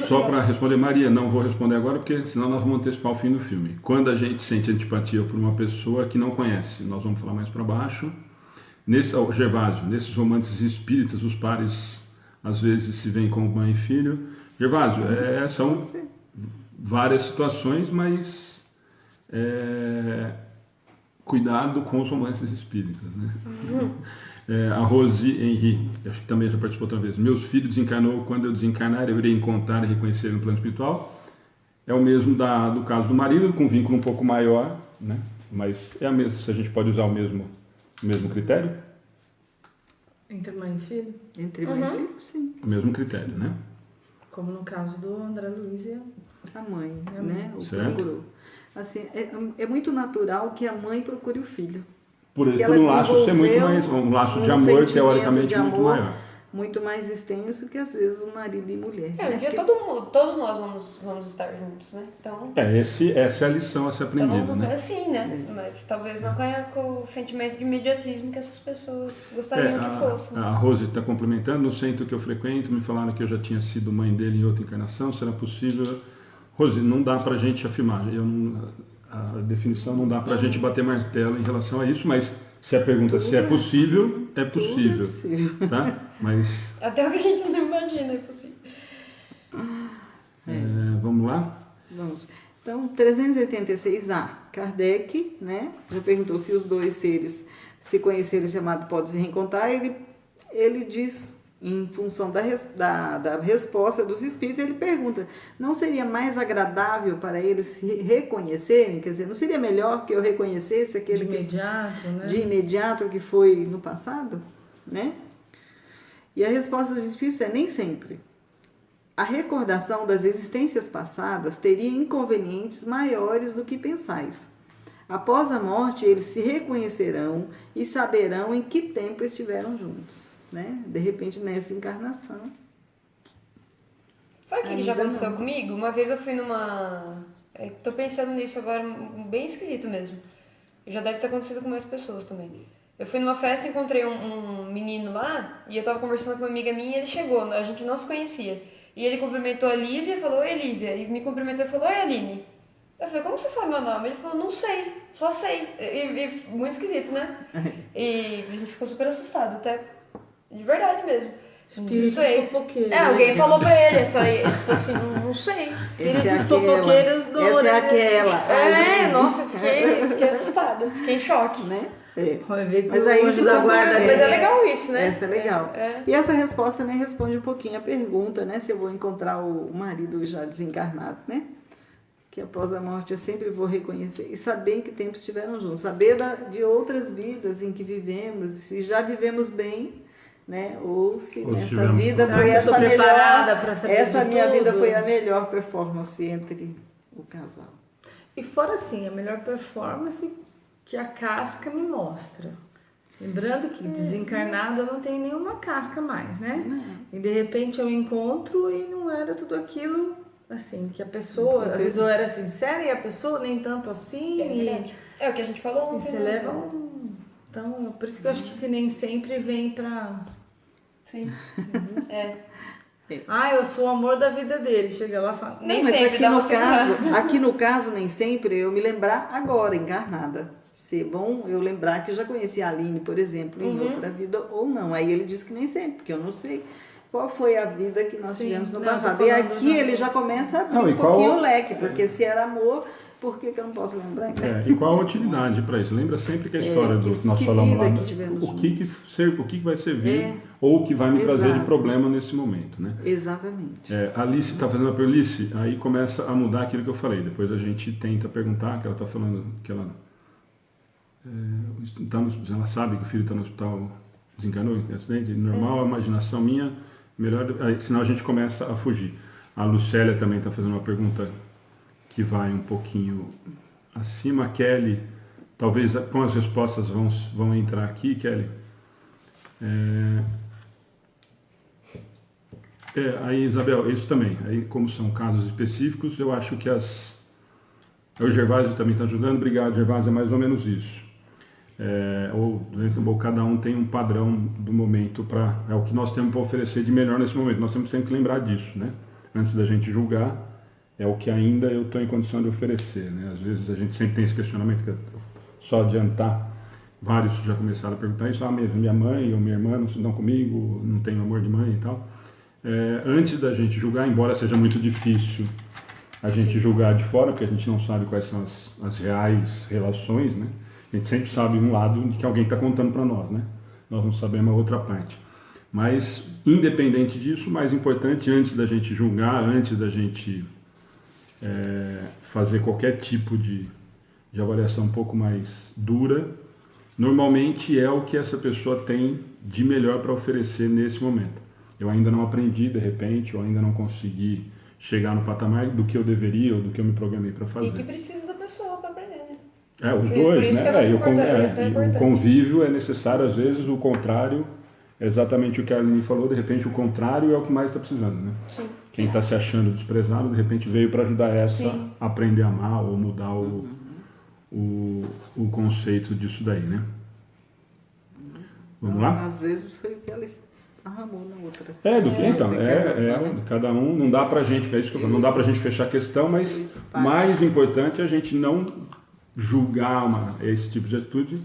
Só para responder, Maria, não vou responder agora porque senão nós vamos antecipar o fim do filme. Quando a gente sente antipatia por uma pessoa que não conhece, nós vamos falar mais para baixo. Gervásio, nesses romances espíritas, os pares às vezes se veem como mãe e filho. Gervásio, são várias situações, mas cuidado com os romances espíritas, né? A Rose Henry, acho que também já participou outra vez. Meus filhos desencarnou, quando eu desencarnar eu irei encontrar e reconhecer no plano espiritual. É o mesmo do caso do marido, com um vínculo um pouco maior, né? Mas é a mesma, se a gente pode usar o mesmo critério? Entre mãe e filho? Entre mãe e filho, sim. O mesmo critério, né? Como no caso do André Luiz e A mãe, a né? mãe. O Certo. procurou. Assim, é muito natural que a mãe procure o filho. Por Porque um laço ser muito mais, um laço de amor sentimento teoricamente de muito amor maior. muito mais extenso que às vezes o marido e mulher. Um né? dia Porque- todos nós vamos estar juntos, né? Então, Essa é a lição a ser aprendida, né? assim, né? Mas talvez não com o sentimento de imediatismo que essas pessoas gostariam que fosse. Né? A Rose está complementando, no centro que eu frequento, me falaram que eu já tinha sido mãe dele em outra encarnação, será possível? Rose, não dá pra gente afirmar, a definição não dá pra gente bater martelo em relação a isso, mas se a pergunta se é possível, é possível, tá? Mas Até o que a gente não imagina é possível. vamos lá? Vamos. Então, 386A, Kardec, né? Já perguntou se os dois seres se conhecerem, chamado pode se reencontrar. Ele diz, em função da resposta dos espíritos, ele pergunta: não seria mais agradável para eles se reconhecerem? Quer dizer, não seria melhor que eu reconhecesse aquele De imediato, né? de imediato que foi no passado, né? E a resposta dos espíritos é: nem sempre. A recordação das existências passadas teria inconvenientes maiores do que pensais. Após a morte, eles se reconhecerão e saberão em que tempo estiveram juntos, né? De repente, nessa encarnação. Sabe o que já Ainda aconteceu não. comigo? Uma vez eu fui numa... Tô pensando nisso agora, bem esquisito mesmo. Já deve ter acontecido com mais pessoas também. Eu fui numa festa, encontrei um menino lá, e eu tava conversando com uma amiga minha, e ele chegou, a gente não se conhecia. E ele cumprimentou a Lívia e falou: oi, Lívia. E me cumprimentou e falou: oi, Aline. Eu falei: como você sabe meu nome? Ele falou: não sei, só sei. E muito esquisito, né? E a gente ficou super assustado, até de verdade mesmo. Espíritos Não sei. fofoqueiros. Alguém falou pra ele, ele falou assim: não sei. Espíritos fofoqueiros do Essa é aquela. Nossa, eu fiquei assustada, fiquei em choque. Né? É. Vai ver Mas com aí o isso anjo da tá guarda. bom, Mas dele. é legal isso, né? Essa é legal. É. E essa resposta também responde um pouquinho a pergunta, né? Se eu vou encontrar o marido já desencarnado, né? Que após a morte eu sempre vou reconhecer e saber em que tempo estiveram juntos. Saber de outras vidas em que vivemos, se já vivemos bem, né? Ou se Ou se nessa tivemos vida problema. foi Será que eu essa tô preparada pra melhor. saber Essa de minha vida tudo? foi a melhor performance entre o casal. E fora assim, a melhor performance que a casca me mostra. Lembrando que desencarnada eu não tenho nenhuma casca mais, né? E de repente eu encontro e não era tudo aquilo, assim, que a pessoa, às vezes eu era sincera e a pessoa nem tanto assim. É o que a gente falou E ontem. você né? leva um... Então, por isso que eu acho que se nem sempre vem pra... Sim. É. Ah, eu sou o amor da vida dele. Chega lá e fala... Nem Mas sempre aqui dá no uma segurada. caso, aqui no caso, nem sempre eu me lembrar agora, encarnada. Ser bom eu lembrar que eu já conheci a Aline, por exemplo, em outra vida ou não. Aí ele diz que nem sempre, porque eu não sei qual foi a vida que nós Sim, tivemos no não, eu tô passado. E falando aqui já- ele já começa a abrir Não, e um pouquinho qual- o leque, porque se era amor, por que eu não posso lembrar? E qual a utilidade para isso? Lembra sempre que a história do nós que falamos vida lá, que tivemos o que vai servir ou o que vai me Exato. trazer de problema nesse momento, né? Exatamente. A Alice está fazendo a pergunta, Alice, aí começa a mudar aquilo que eu falei. Depois a gente tenta perguntar, que ela está falando que ela ela sabe que o filho está no hospital, desencarnou em acidente, normal, a imaginação minha, melhor, aí, senão a gente começa a fugir. A Lucélia também está fazendo uma pergunta que vai um pouquinho acima. A Kelly, talvez com as respostas vão entrar aqui, Kelly. Aí, Isabel, isso também. Aí, como são casos específicos, eu acho que o Gervásio também está ajudando. Obrigado, Gervásio, é mais ou menos isso. Cada um tem um padrão do momento é o que nós temos para oferecer de melhor nesse momento. Nós temos sempre que lembrar disso, né? Antes da gente julgar, é o que ainda eu estou em condição de oferecer, né? Às vezes a gente sempre tem esse questionamento, que só adiantar, vários já começaram a perguntar isso, mesmo minha mãe ou minha irmã não se dão comigo, não tenho amor de mãe e tal. Antes da gente julgar, embora seja muito difícil a gente julgar de fora, porque a gente não sabe quais são as reais relações, né? A gente sempre sabe um lado de que alguém está contando para nós, né? Nós não sabemos a outra parte. Mas, independente disso, o mais importante, antes da gente julgar, antes da gente fazer qualquer tipo de avaliação um pouco mais dura, normalmente é o que essa pessoa tem de melhor para oferecer nesse momento. Eu ainda não aprendi, de repente, eu ainda não consegui chegar no patamar do que eu deveria ou do que eu me programei para fazer. E que precisa da pessoa para aprender, né? Os dois, né? O convívio é necessário, às vezes, o contrário, é exatamente o que a Aline falou, de repente o contrário é o que mais está precisando, né? Sim. Quem está se achando desprezado, de repente veio para ajudar a aprender a amar ou mudar o conceito disso daí, né? Vamos lá? Às vezes foi que ela arramou na outra. Cada um, não dá pra gente, é isso que eu falo, não dá pra gente fechar a questão, mas mais importante é a gente não julgar esse tipo de atitude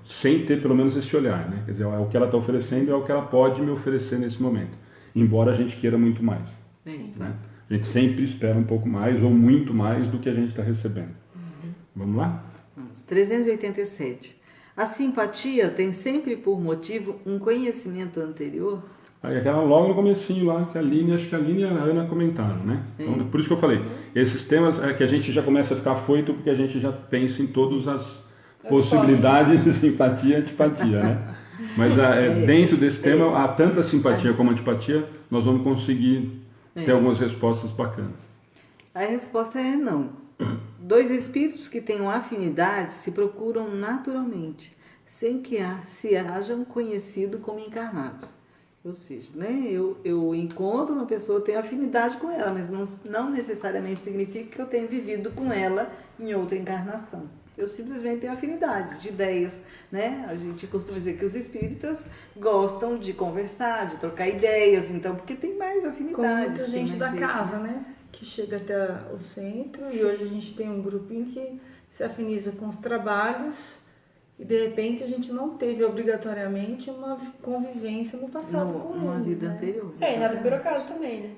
sem ter pelo menos esse olhar, né? Quer dizer, é o que ela está oferecendo, é o que ela pode me oferecer nesse momento, embora a gente queira muito mais. Né? A gente sempre espera um pouco mais ou muito mais do que a gente está recebendo. Vamos lá? Vamos. 387. A simpatia tem sempre por motivo um conhecimento anterior? Aí aquela logo no comecinho lá, que acho que a Aline e a Ana comentaram, né? Então, por isso que eu falei, esses temas é que a gente já começa a ficar afoito porque a gente já pensa em todas as possibilidades de simpatia e antipatia, né? Mas dentro desse tema, há tanta simpatia como antipatia, nós vamos conseguir ter algumas respostas bacanas. A resposta é não. Dois espíritos que tenham afinidade se procuram naturalmente, sem que se hajam conhecido como encarnados. Ou seja, né, eu encontro uma pessoa, tenho afinidade com ela, mas não necessariamente significa que eu tenha vivido com ela em outra encarnação. Eu simplesmente tenho afinidade de ideias, né? A gente costuma dizer que os espíritas gostam de conversar, de trocar ideias, então, porque tem mais afinidade. Como muita gente da casa, né? Que chega até o centro. Sim. E hoje a gente tem um grupinho que se afiniza com os trabalhos e de repente a gente não teve obrigatoriamente uma convivência no passado com eles, uma vida anterior. E nada por acaso também, né?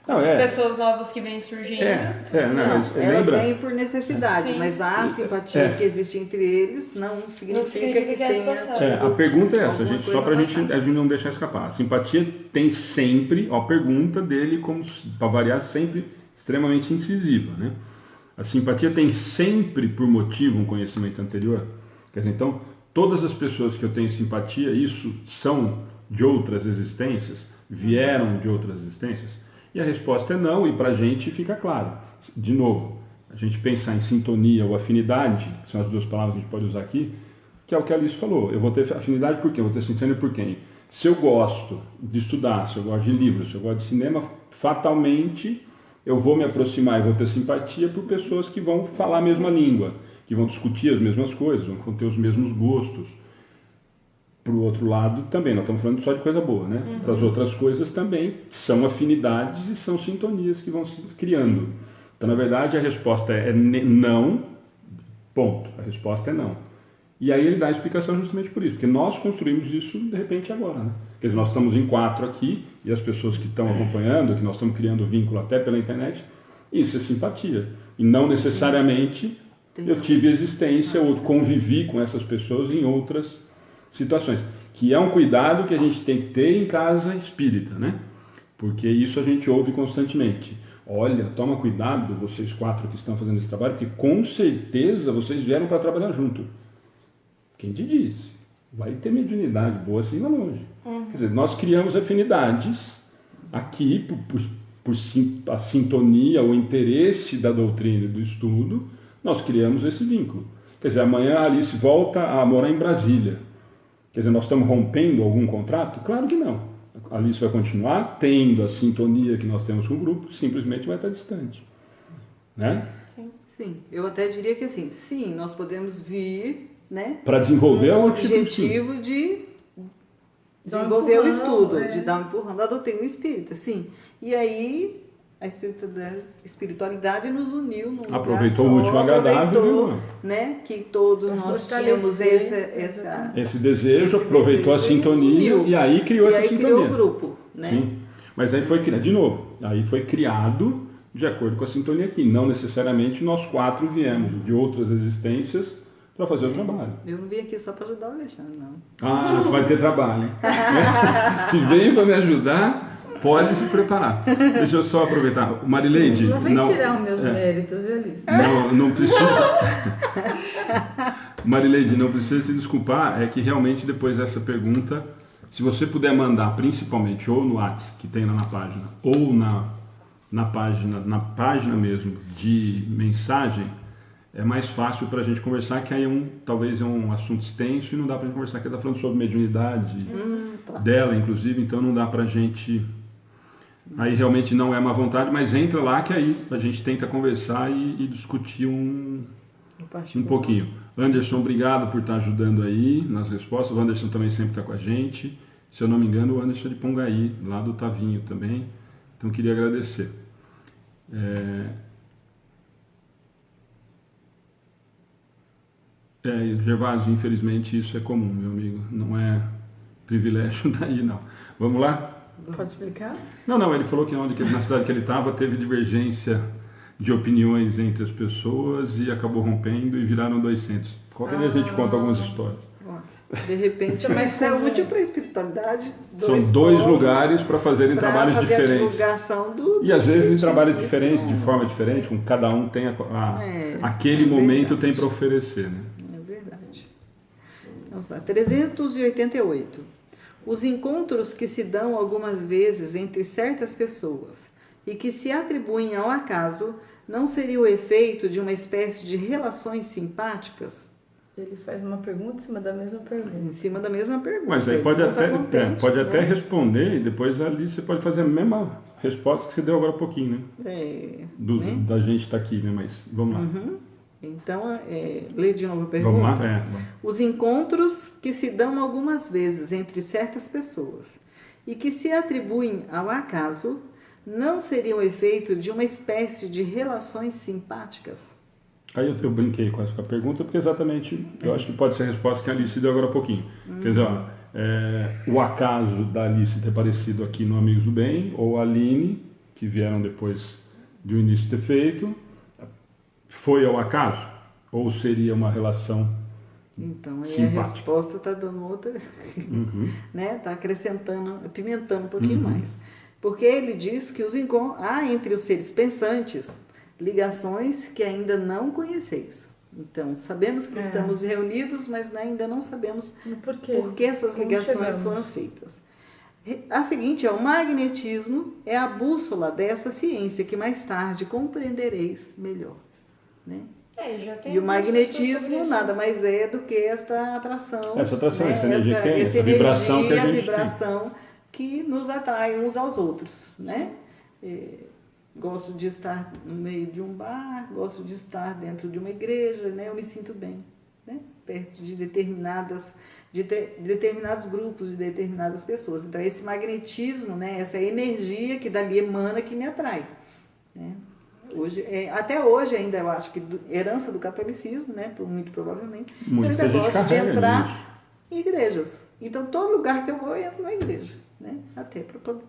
As pessoas novas que vêm surgindo. Elas vêm por necessidade, sim, mas a simpatia que existe entre eles não significa que tenha... A pergunta é essa, só para a gente não deixar escapar. A simpatia tem sempre, a pergunta dele, como para variar, sempre extremamente incisiva, né? A simpatia tem sempre por motivo um conhecimento anterior. Quer dizer, então, todas as pessoas que eu tenho simpatia, isso são de outras existências, vieram de outras existências? E a resposta é não, e para a gente fica claro. De novo, a gente pensar em sintonia ou afinidade, que são as duas palavras que a gente pode usar aqui, que é o que a Alice falou. Eu vou ter afinidade por quê? Eu vou ter sintonia por quem? Se eu gosto de estudar, se eu gosto de livros, se eu gosto de cinema, fatalmente eu vou me aproximar e vou ter simpatia por pessoas que vão falar a mesma língua, que vão discutir as mesmas coisas, vão ter os mesmos gostos. Para o outro lado também, nós estamos falando só de coisa boa, né? Para as outras coisas também são afinidades e são sintonias que vão se criando. Então, na verdade, a resposta é não, ponto. A resposta é não. E aí ele dá a explicação justamente por isso, porque nós construímos isso de repente agora, né? Quer dizer, nós estamos em 4 aqui e as pessoas que estão acompanhando, que nós estamos criando vínculo até pela internet, isso é simpatia. E não necessariamente eu tive existência ou convivi com essas pessoas em outras situações, que é um cuidado que a gente tem que ter em casa espírita, né? Porque isso a gente ouve constantemente. Olha, toma cuidado, vocês 4 que estão fazendo esse trabalho, porque com certeza vocês vieram para trabalhar junto. Quem te disse? Vai ter mediunidade boa assim lá longe. Quer dizer, nós criamos afinidades aqui por a sintonia, o interesse da doutrina e do estudo, nós criamos esse vínculo. Quer dizer, amanhã a Alice volta a morar em Brasília. Quer dizer, nós estamos rompendo algum contrato? Claro que não. A Alice vai continuar tendo a sintonia que nós temos com o grupo, simplesmente vai estar distante. Né? Sim, eu até diria que assim, sim, nós podemos vir, né? Para desenvolver com o o tipo objetivo de desenvolver o estudo, de dar um empurrão da doutrina espírita, sim. E aí a espiritualidade nos uniu num lugar aproveitou só, o último agradável, né? Que todos nós tínhamos esse desejo, aproveitou a sintonia e aí criou essa sintonia. Criou o grupo, né? Sim. Mas aí foi criado, de novo, aí foi criado de acordo com a sintonia aqui. Não necessariamente nós 4 viemos de outras existências para fazer o trabalho. Eu não vim aqui só para ajudar o Alexandre, não. Ah, vai ter trabalho, hein? Se veio para me ajudar, pode se preparar. Deixa eu só aproveitar. Marileide... Não vem tirar os meus méritos, Alice. Não precisa... Marileide, não precisa se desculpar, é que realmente depois dessa pergunta, se você puder mandar principalmente ou no WhatsApp, que tem lá na página, ou na página mesmo de mensagem, é mais fácil para a gente conversar, que aí talvez é um assunto extenso e não dá para a gente conversar, porque está falando sobre mediunidade dela, inclusive, então não dá para a gente... Aí realmente não é má vontade, mas entra lá que aí a gente tenta conversar e discutir um pouquinho. Anderson, obrigado por estar ajudando aí nas respostas. O Anderson também sempre está com a gente. Se eu não me engano, o Anderson é de Pongaí, lá do Tavinho também. Então queria agradecer. Gervásio, infelizmente isso é comum, meu amigo. Não é privilégio daí, não. Vamos lá? Pode explicar? Não, ele falou que na cidade que ele estava teve divergência de opiniões entre as pessoas e acabou rompendo e viraram 200. Qualquer dia a gente conta algumas histórias. De repente, isso é útil para a espiritualidade. São 2 lugares para fazerem trabalhos diferentes. E às vezes em trabalhos diferentes, de forma diferente, com cada um tem aquele momento tem para oferecer. Né? É verdade. Vamos lá, 388. Os encontros que se dão algumas vezes entre certas pessoas e que se atribuem ao acaso não seria o efeito de uma espécie de relações simpáticas? Ele faz uma pergunta em cima da mesma pergunta. Em cima da mesma pergunta. Mas aí pode até responder e depois ali você pode fazer a mesma resposta que você deu agora há pouquinho, né? Da gente estar aqui, né? Mas vamos lá. Uhum. Então, lê de novo a pergunta. Vamos lá? Os encontros que se dão algumas vezes entre certas pessoas e que se atribuem ao acaso não seriam efeito de uma espécie de relações simpáticas? Aí eu brinquei com a pergunta, porque exatamente eu acho que pode ser a resposta que a Alice deu agora há pouquinho. Quer dizer, o acaso da Alice ter aparecido aqui no Amigos do Bem, ou a Aline, que vieram depois do início ter feito, foi ao acaso? Ou seria uma relação então, aí simpática? A resposta está dando outra, né? Está acrescentando, apimentando um pouquinho mais. Porque ele diz que há entre os seres pensantes ligações que ainda não conheceis. Então, sabemos que estamos reunidos, mas ainda não sabemos por que essas ligações foram feitas. A seguinte o magnetismo é a bússola dessa ciência que mais tarde compreendereis melhor. Né? E o magnetismo nada mais é do que esta atração. Essa atração, né? essa vibração que a gente vibração que nos atrai uns aos outros, né? Gosto de estar no meio de um bar, gosto de estar dentro de uma igreja, né? Eu me sinto bem, né? Perto de determinados grupos, de determinadas pessoas. Então, esse magnetismo, né? Essa energia que dali emana que me atrai, né? Até hoje ainda eu acho que herança do catolicismo, né? Muito provavelmente, eu ainda gosto de entrar em igrejas. Então, todo lugar que eu vou, eu entro na igreja, né? Até para poder...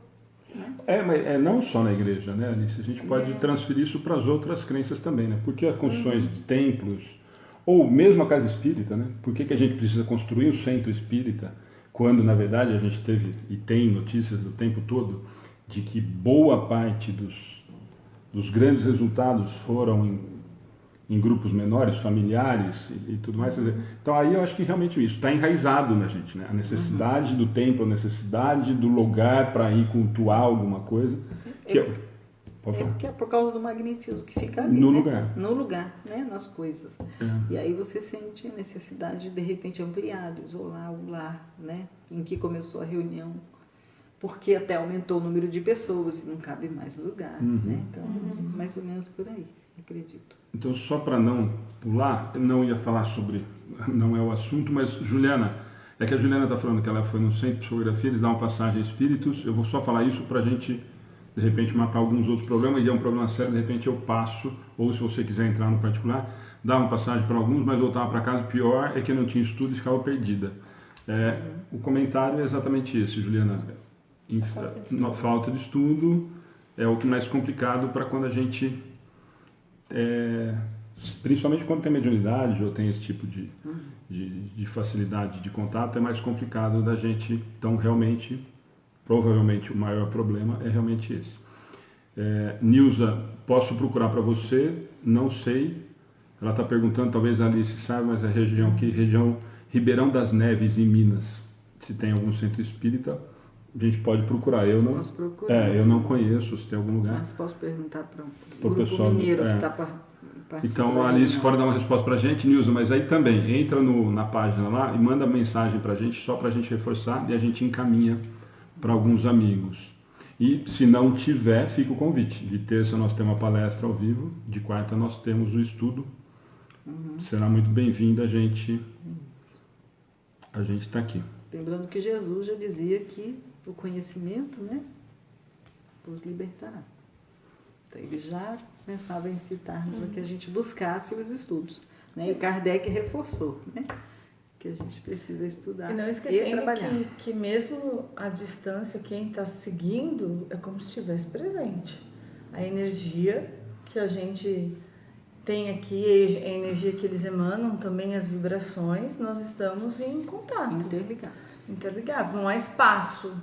Mas não só na igreja, né, Alice? A gente pode transferir isso para as outras crenças também, né? Porque as construções de templos, ou mesmo a casa espírita, né? Por que a gente precisa construir um centro espírita, quando, na verdade, a gente teve e tem notícias o tempo todo de que boa parte dos grandes resultados foram em grupos menores, familiares e tudo mais. Então aí eu acho que realmente isso está enraizado na gente, né? A necessidade do templo, a necessidade do lugar para ir cultuar alguma coisa. Pode falar. Porque é por causa do magnetismo que fica ali, No né? lugar. No lugar, né? Nas coisas. É. E aí você sente a necessidade de repente ampliar, de isolar o lar, né? Em que começou a reunião. Porque até aumentou o número de pessoas e não cabe mais no lugar, né? Então, mais ou menos por aí, acredito. Então, só para não pular, eu não ia falar sobre, não é o assunto, mas Juliana, é que a Juliana está falando que ela foi no centro de psicografia, eles dão uma passagem a espíritos, eu vou só falar isso para a gente, de repente, matar alguns outros problemas, e é um problema sério, de repente eu passo, ou se você quiser entrar no particular, dá uma passagem para alguns, mas voltava para casa, pior é que eu não tinha estudo e ficava perdida. O comentário é exatamente esse, Juliana. Falta de estudo é o mais complicado para quando a gente, principalmente quando tem mediunidade ou tem esse tipo de facilidade de contato, é mais complicado da gente. Então, realmente, provavelmente o maior problema é realmente esse. Nilza, posso procurar para você? Não sei. Ela está perguntando, talvez a Alice saiba, mas a região aqui, região Ribeirão das Neves, em Minas, se tem algum centro espírita. A gente pode procurar. Eu não, Posso procurar. Eu não conheço, se tem algum lugar. Mas posso perguntar para Pro o grupo pessoal, mineiro que está participando. Então a Alice pode dar uma resposta para a gente, Nilza, mas aí também entra na página lá e manda mensagem para a gente, só para a gente reforçar, e a gente encaminha para alguns amigos. E se não tiver, fica o convite. De terça nós temos uma palestra ao vivo, de quarta nós temos o estudo. Será muito bem-vindo, a gente está aqui. Lembrando que Jesus já dizia que o conhecimento, né, os libertará. Então, ele já pensava em incitar-nos a que a gente buscasse os estudos, né? E Kardec reforçou, né, que a gente precisa estudar E não e esquecendo trabalhar. que mesmo à distância, quem está seguindo é como se estivesse presente. A energia que a gente tem aqui, a energia que eles emanam, também as vibrações, nós estamos em contato. Interligados, não há espaço.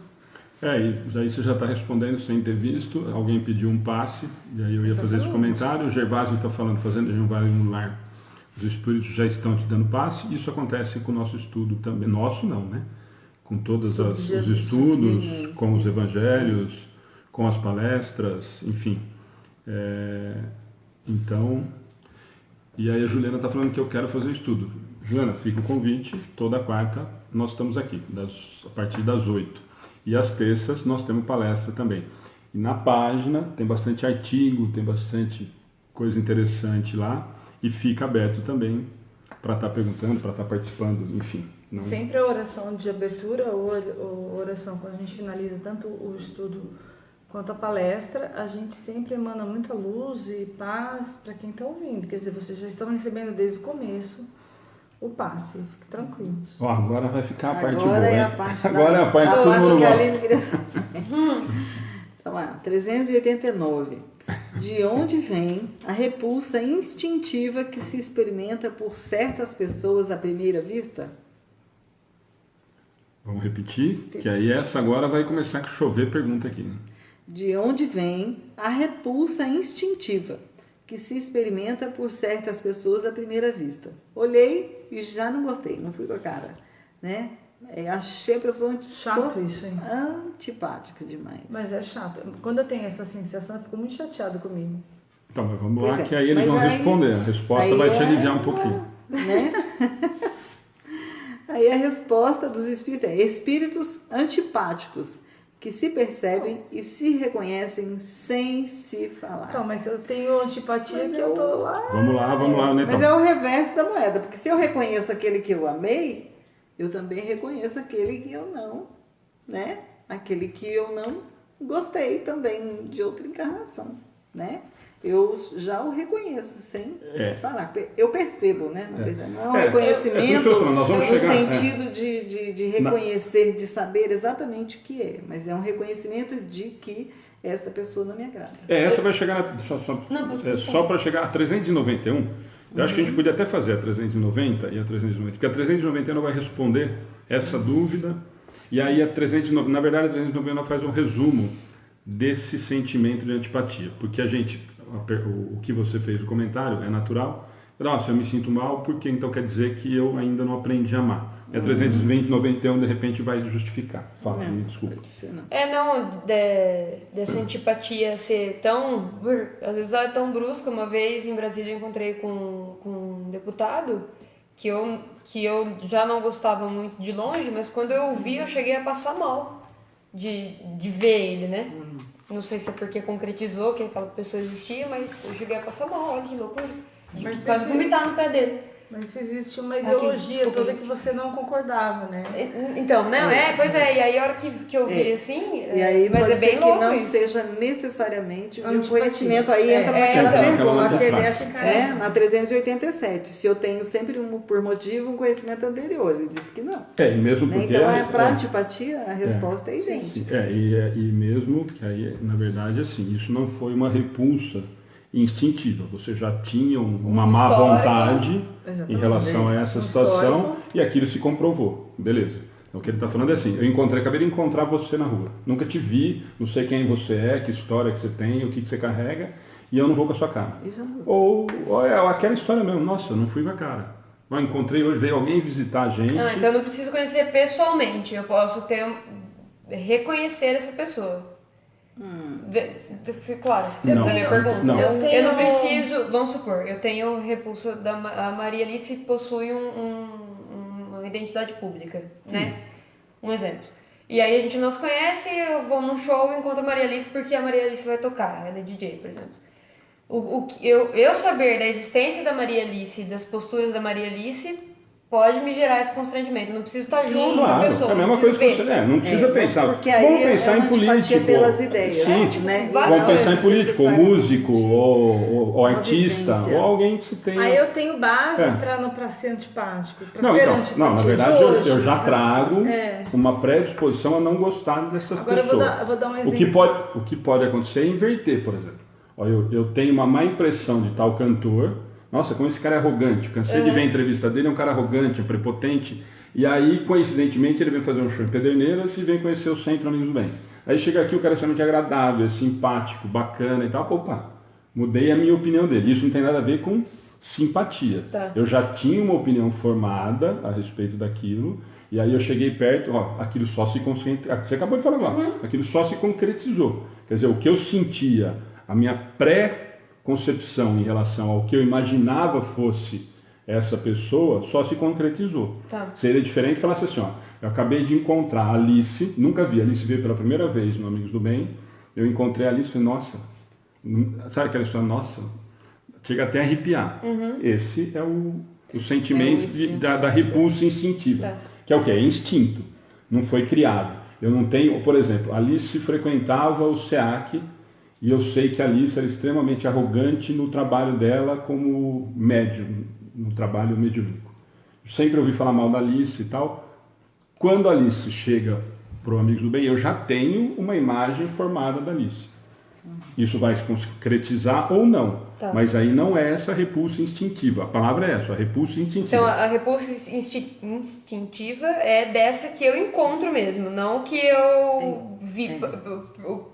E daí você já está respondendo sem ter visto, alguém pediu um passe, e aí eu ia fazer esse comentário, o Gervásio está falando, fazendo um lar, os espíritos já estão te dando passe, isso acontece com o nosso estudo também, nosso não, né? Com todos os estudos, com os evangelhos, com as palestras, enfim. Então, e aí a Juliana está falando que eu quero fazer o estudo. Juliana, fica o convite, toda quarta nós estamos aqui, a partir das 8. E às terças nós temos palestra também. E na página tem bastante artigo, tem bastante coisa interessante lá. E fica aberto também para estar perguntando, para estar participando, enfim. Não... Sempre a oração de abertura ou oração quando a gente finaliza tanto o estudo quanto a palestra, a gente sempre emana muita luz e paz para quem está ouvindo. Quer dizer, vocês já estão recebendo desde o começo o passe, fique tranquilos. Agora vai ficar a parte boa. Agora é a parte agora é a parte que todo mundo gosta. Então, 389. De onde vem a repulsa instintiva que se experimenta por certas pessoas à primeira vista? Vamos repetir, que aí essa agora vai começar a chover pergunta aqui. Né? De onde vem a repulsa instintiva que se experimenta por certas pessoas à primeira vista? Olhei e já não gostei, não fui com a cara, né? Achei a pessoa chato isso, hein? Antipática demais. Mas é chato. Quando eu tenho essa sensação, eu fico muito chateada comigo. Então, mas vamos lá, que aí eles vão responder. A resposta vai te aliviar um pouquinho. Né? Aí a resposta dos espíritos é: espíritos antipáticos que se percebem e se reconhecem sem se falar. Então, mas eu tenho antipatia que eu tô lá. Vamos lá, né? Mas é o reverso da moeda, porque se eu reconheço aquele que eu amei, eu também reconheço aquele que eu não, né? Aquele que eu não gostei também de outra encarnação, né? Eu já o reconheço sem falar. Eu percebo, né? Na verdade, não é um reconhecimento no sentido de reconhecer, de saber exatamente o que é, mas é um reconhecimento de que esta pessoa não me agrada. Essa vai chegar só para chegar a 391. Eu acho que a gente podia até fazer a 390 e a 390, porque a 391 vai responder essa dúvida, e aí a 390, na verdade a 391 faz um resumo desse sentimento de antipatia, porque a gente, o que você fez o comentário é natural, Nossa, eu me sinto mal porque então quer dizer que eu ainda não aprendi a amar. É 320, 91, de repente vai justificar. Fala, me desculpa. Dessa antipatia ser tão... Às vezes ela é tão brusca. Uma vez em Brasília eu encontrei com um deputado que eu já não gostava muito de longe, mas quando eu vi eu cheguei a passar mal de ver ele, né? Não sei se é porque concretizou que aquela pessoa existia, mas eu cheguei a passar mal, olha que loucura. De quase vomitar no pé dele. Mas existe uma ideologia toda que você não concordava, né? Então, não, pois é, e aí a hora que eu vi assim, e aí mas pode é bem ser que louco não isso. seja necessariamente um Antipatia. conhecimento, aí entra naquela então, pergunta. Pode ser dessa encarnação. Na 387, se eu tenho sempre por motivo um conhecimento anterior, ele disse que não. E mesmo Né? porque... Então, para antipatia, a resposta é idêntica. E mesmo que aí, na verdade, assim, isso não foi uma repulsa instintiva, você já tinha uma má vontade em relação a essa situação e aquilo se comprovou, beleza. Então, o que ele está falando é assim, acabei de encontrar você na rua, nunca te vi, não sei quem você é, que história que você tem, o que você carrega, e eu não vou com a sua cara. Ou é aquela história mesmo, nossa, eu não fui com a cara. Eu encontrei hoje, veio alguém visitar a gente. Então eu não preciso conhecer pessoalmente, eu posso reconhecer essa pessoa. Claro, Não, a minha pergunta. não. Eu não preciso, vamos supor, eu tenho repulsa a Maria Alice possui uma identidade pública, né? Um exemplo. E aí a gente não se conhece, eu vou num show e encontro a Maria Alice porque a Maria Alice vai tocar, ela é DJ, por exemplo. Eu saber da existência da Maria Alice e das posturas da Maria Alice pode me gerar esse constrangimento. Eu não preciso estar junto com a pessoa. É a mesma coisa que você... não precisa pensar. Vamos pensar em político. Pelas ideias, sim, né? Vamos pensar em político, ou músico, ou artista, ou alguém que se tem... Aí eu tenho base para ser antipático. Não, na verdade eu já trago uma predisposição a não gostar dessas pessoas. Agora eu vou dar um exemplo. O que pode acontecer é inverter, por exemplo. Eu tenho uma má impressão de tal cantor. Nossa, como esse cara é arrogante. Cansei de ver a entrevista dele, é um cara arrogante, prepotente. E aí, coincidentemente, ele vem fazer um show em Pederneiras e vem conhecer o Centro Amigos do Bem. Aí chega aqui, o cara é extremamente agradável, é simpático, bacana e tal. Opa, mudei a minha opinião dele. Isso não tem nada a ver com simpatia. Tá. Eu já tinha uma opinião formada a respeito daquilo. E aí eu cheguei perto, aquilo só se concretizou. Você acabou de falar agora. Aquilo só se concretizou. Quer dizer, o que eu sentia, a minha pré-concepção em relação ao que eu imaginava fosse essa pessoa, só se concretizou. Tá. Seria diferente falar assim, eu acabei de encontrar a Alice, nunca vi, a Alice veio pela primeira vez no Amigos do Bem, eu encontrei a Alice e falei, nossa, sabe aquela história, nossa, chega até a arrepiar. Esse é o sentimento da repulsa instintiva, Tá. que é o que? É instinto, não foi criado. Eu não tenho, por exemplo, a Alice frequentava o SEAC, e eu sei que a Alice era extremamente arrogante no trabalho dela como médium, no trabalho mediúnico. Sempre ouvi falar mal da Alice e tal. Quando a Alice chega para o Amigos do Bem, eu já tenho uma imagem formada da Alice. Isso vai se concretizar ou não. Tá. Mas aí não é essa repulsa instintiva. A palavra é essa, a repulsa instintiva. Então, a repulsa instintiva é dessa que eu encontro mesmo, não que eu vi.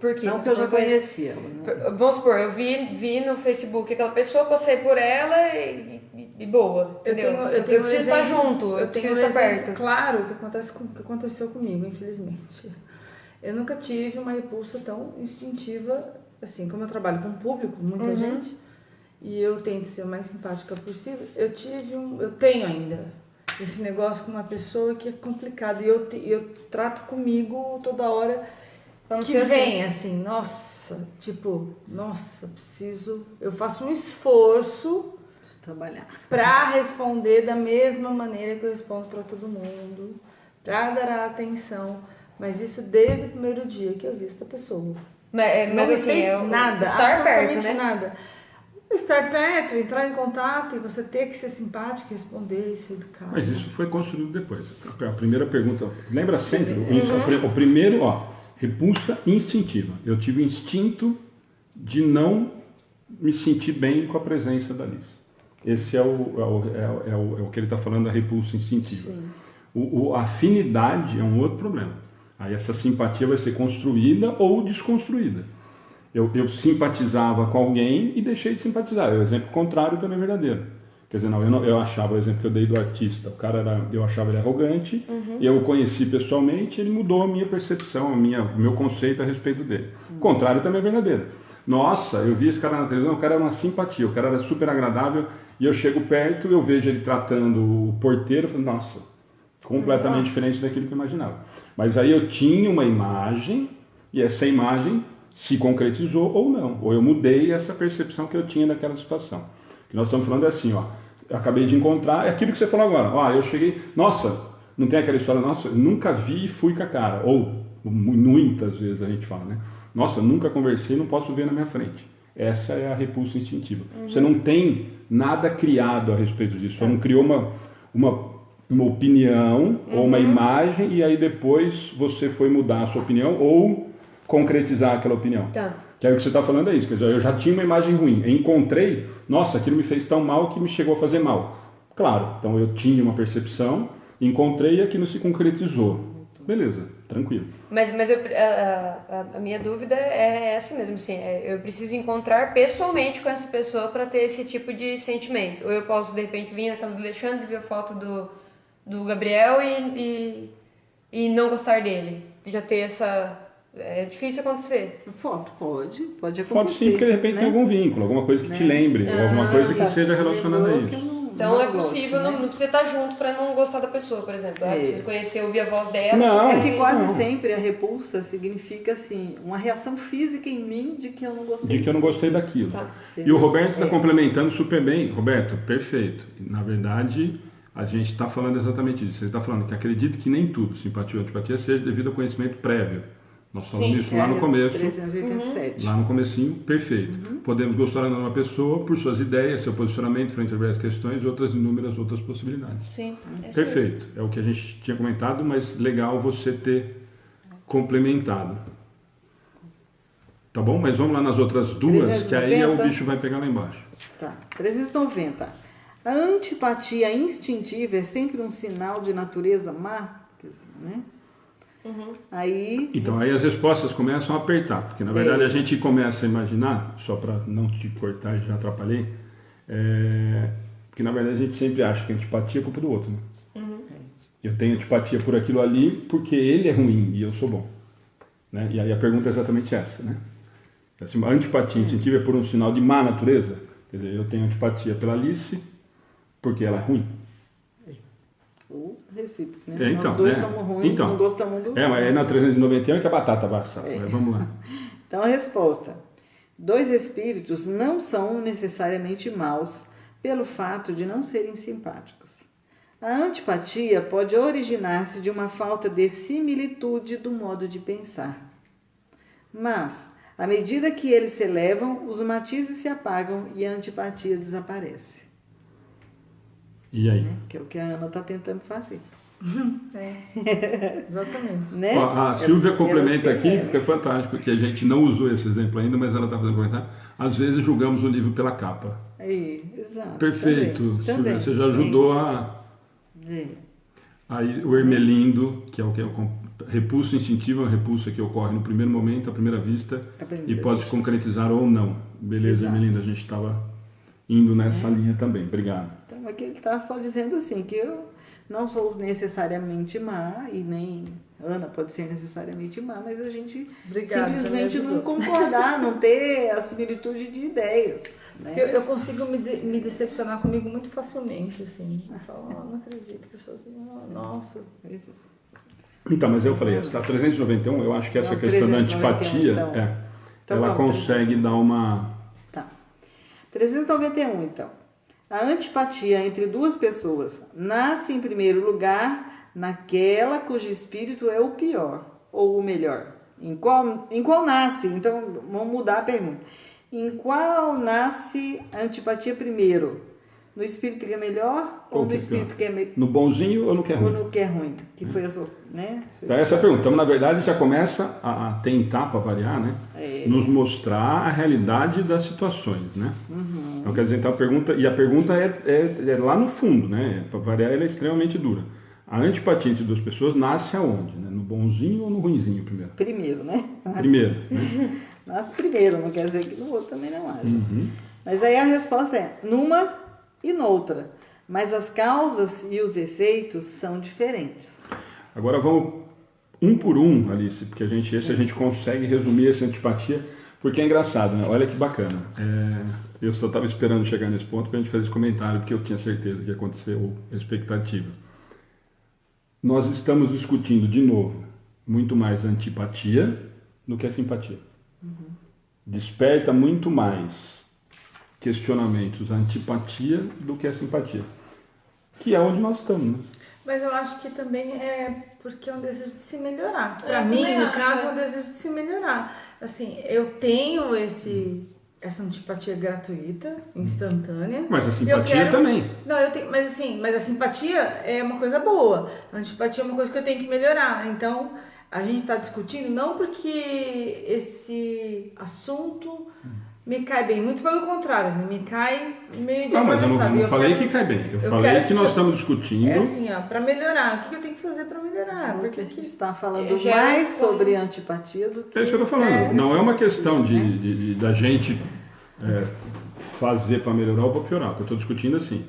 Porque Não que eu já conhecia. Né? Vamos supor, eu vi no Facebook aquela pessoa, passei por ela e boa, entendeu? Eu preciso estar junto, eu preciso estar perto. Claro, o que aconteceu comigo, infelizmente. Eu nunca tive uma repulsa tão instintiva, assim, como eu trabalho com público, muita gente, e eu tento ser o mais simpática possível, eu tenho ainda esse negócio com uma pessoa que é complicado, e eu trato comigo toda hora que vem, assim, nossa, eu faço um esforço trabalhar para responder da mesma maneira que eu respondo para todo mundo, para dar atenção, mas isso desde o primeiro dia que eu vi essa pessoa. Mas não assim, fez nada, estar perto, né? Nada. Estar perto, entrar em contato e você ter que ser simpático, responder e ser educado. Mas isso foi construído depois. A primeira pergunta, lembra sempre, o primeiro, repulsa instintiva. Eu tive o instinto de não me sentir bem com a presença da Alice. Esse é o que ele está falando da repulsa instintiva. A afinidade é um outro problema. Aí essa simpatia vai ser construída ou desconstruída. Eu simpatizava com alguém e deixei de simpatizar. É o exemplo contrário também verdadeiro. Quer dizer, não, eu achava, o exemplo que eu dei do artista, o cara eu achava ele arrogante, e eu o conheci pessoalmente, ele mudou a minha percepção, o meu conceito a respeito dele. O contrário também é verdadeiro. Nossa, eu vi esse cara na televisão, o cara era uma simpatia, o cara era super agradável, e eu chego perto, eu vejo ele tratando o porteiro, eu falo, nossa, completamente diferente daquilo que eu imaginava. Mas aí eu tinha uma imagem, e essa imagem se concretizou ou não, ou eu mudei essa percepção que eu tinha daquela situação. O que nós estamos falando é assim, ó, eu acabei de encontrar, é aquilo que você falou agora, ó, eu cheguei, nossa, não tem aquela história, nossa, eu nunca vi e fui com a cara, ou muitas vezes a gente fala, né, nossa, nunca conversei, não posso ver na minha frente. Essa é a repulsa instintiva. Você não tem nada criado a respeito disso, você não criou uma opinião ou uma imagem e aí depois você foi mudar a sua opinião ou concretizar aquela opinião. Que aí o que você está falando é isso, quer dizer, eu já tinha uma imagem ruim, eu encontrei, nossa, aquilo me fez tão mal que me chegou a fazer mal. Claro, então eu tinha uma percepção, encontrei e aquilo se concretizou. Beleza, tranquilo. Mas a minha dúvida é essa mesmo, assim, eu preciso encontrar pessoalmente com essa pessoa para ter esse tipo de sentimento. Ou eu posso, de repente, vir na casa do Alexandre, ver a foto do Gabriel e não gostar dele. Já ter essa... É difícil acontecer. Foto pode acontecer. Foto sim, porque de repente tem algum vínculo, alguma coisa que te lembre, ou alguma coisa que seja relacionada a isso. Então é possível, não precisa estar junto para não gostar da pessoa, por exemplo. Eu preciso conhecer, ouvir a voz dela. Não, é que quase sempre a repulsa significa assim, uma reação física em mim de que eu não gostei. De que eu não gostei daquilo. E o Roberto está complementando super bem. Roberto, perfeito. Na verdade, a gente está falando exatamente isso. Ele está falando que acredito que nem tudo, simpatia ou antipatia, seja devido ao conhecimento prévio. Nós falamos isso lá no começo, 387. lá no comecinho, perfeito. Podemos gostar de uma pessoa por suas ideias, seu posicionamento frente a várias questões e outras inúmeras outras possibilidades. Sim. Perfeito, é o que a gente tinha comentado, mas legal você ter complementado. Tá bom? Mas vamos lá nas outras duas, 390. Que aí o bicho vai pegar lá embaixo. Tá, 390. A antipatia instintiva é sempre um sinal de natureza má, né? Então aí as respostas começam a apertar, porque na verdade a gente começa a imaginar, só para não te cortar e já atrapalhei, porque na verdade a gente sempre acha que a antipatia é culpa do outro, né? Eu tenho antipatia por aquilo ali porque ele é ruim e eu sou bom, né? E aí a pergunta é exatamente essa, né? Assim, a antipatia instintiva é por um sinal de má natureza, quer dizer, eu tenho antipatia pela Alice porque ela é ruim. Ou recíproco, né? Então, nós dois somos ruins, não gostamos do... mas é na 391 que a batata vai assar. Mas vamos lá. Então a resposta. Dois espíritos não são necessariamente maus pelo fato de não serem simpáticos. A antipatia pode originar-se de uma falta de similitude do modo de pensar. Mas, à medida que eles se elevam, os matizes se apagam e a antipatia desaparece. E aí? Que é o que a Ana está tentando fazer. Exatamente. Né? A Silvia complementa aqui, porque é fantástico, que a gente não usou esse exemplo ainda, mas ela está fazendo comentário. Às vezes julgamos o livro pela capa. Exato. Perfeito, Silvia, você já ajudou a... Aí o Hermelindo, que é o que é o repulso instintivo, é uma repulsa que ocorre no primeiro momento, à primeira vista, e pode se concretizar ou não. Beleza, Hermelindo, a gente estava indo nessa linha também. Obrigado. Então aqui ele está só dizendo assim, que eu não sou necessariamente má, e nem Ana pode ser necessariamente má, mas a gente simplesmente não concordar, não ter a similitude de ideias. Né? Eu consigo me decepcionar comigo muito facilmente, assim. Eu falo, não acredito que eu sou assim, nossa. Então, mas eu falei, está 391, eu acho que essa questão da antipatia, então, ela consegue dar uma... Tá. 391, então. A antipatia entre duas pessoas nasce, em primeiro lugar, naquela cujo espírito é o pior ou o melhor. Em qual nasce? Então, vamos mudar a pergunta. Em qual nasce a antipatia primeiro? No espírito que é melhor ou no espírito que é melhor? No bonzinho ou no que é ruim? Ou no que é ruim, que foi a sua, né? Então, essa é a pergunta. Então, na verdade, já começa a tentar, para variar, né? Nos mostrar a realidade das situações, né? Então, quer dizer, então, a pergunta é lá no fundo, né? Para variar, ela é extremamente dura. A antipatia entre duas pessoas nasce aonde? Né? No bonzinho ou no ruinzinho primeiro? Primeiro, né? Primeiro. Né? Nasce primeiro, não quer dizer que no outro também não haja. Mas aí a resposta é, numa e noutra, mas as causas e os efeitos são diferentes. Agora vamos um por um, Alice, porque a gente consegue resumir essa antipatia, porque é engraçado, né? Olha que bacana. Eu só estava esperando chegar nesse ponto para a gente fazer esse comentário, porque eu tinha certeza que ia acontecer, ou expectativa. Nós estamos discutindo, de novo, muito mais a antipatia do que a simpatia. Desperta muito mais questionamentos a antipatia do que a simpatia, que é onde nós estamos, né? Mas eu acho que também é porque é um desejo de se melhorar. Para Eu mim, também no acho, caso, é um desejo de se melhorar. Assim, eu tenho essa antipatia gratuita, instantânea. Mas a simpatia também. Não, eu tenho, mas a simpatia é uma coisa boa. A antipatia é uma coisa que eu tenho que melhorar. Então, a gente está discutindo não porque esse assunto me cai bem, muito pelo contrário, me cai meio de Não, mas eu não falei quero, que cai bem. Eu eu falei quero que nós estamos discutindo. É assim, ó, para melhorar. O que eu tenho que fazer para melhorar? Porque a gente está falando Eu já mais não- sobre antipatia do que... É isso que eu estou falando. Não é uma questão da gente fazer para melhorar ou para piorar. O que eu estou discutindo assim.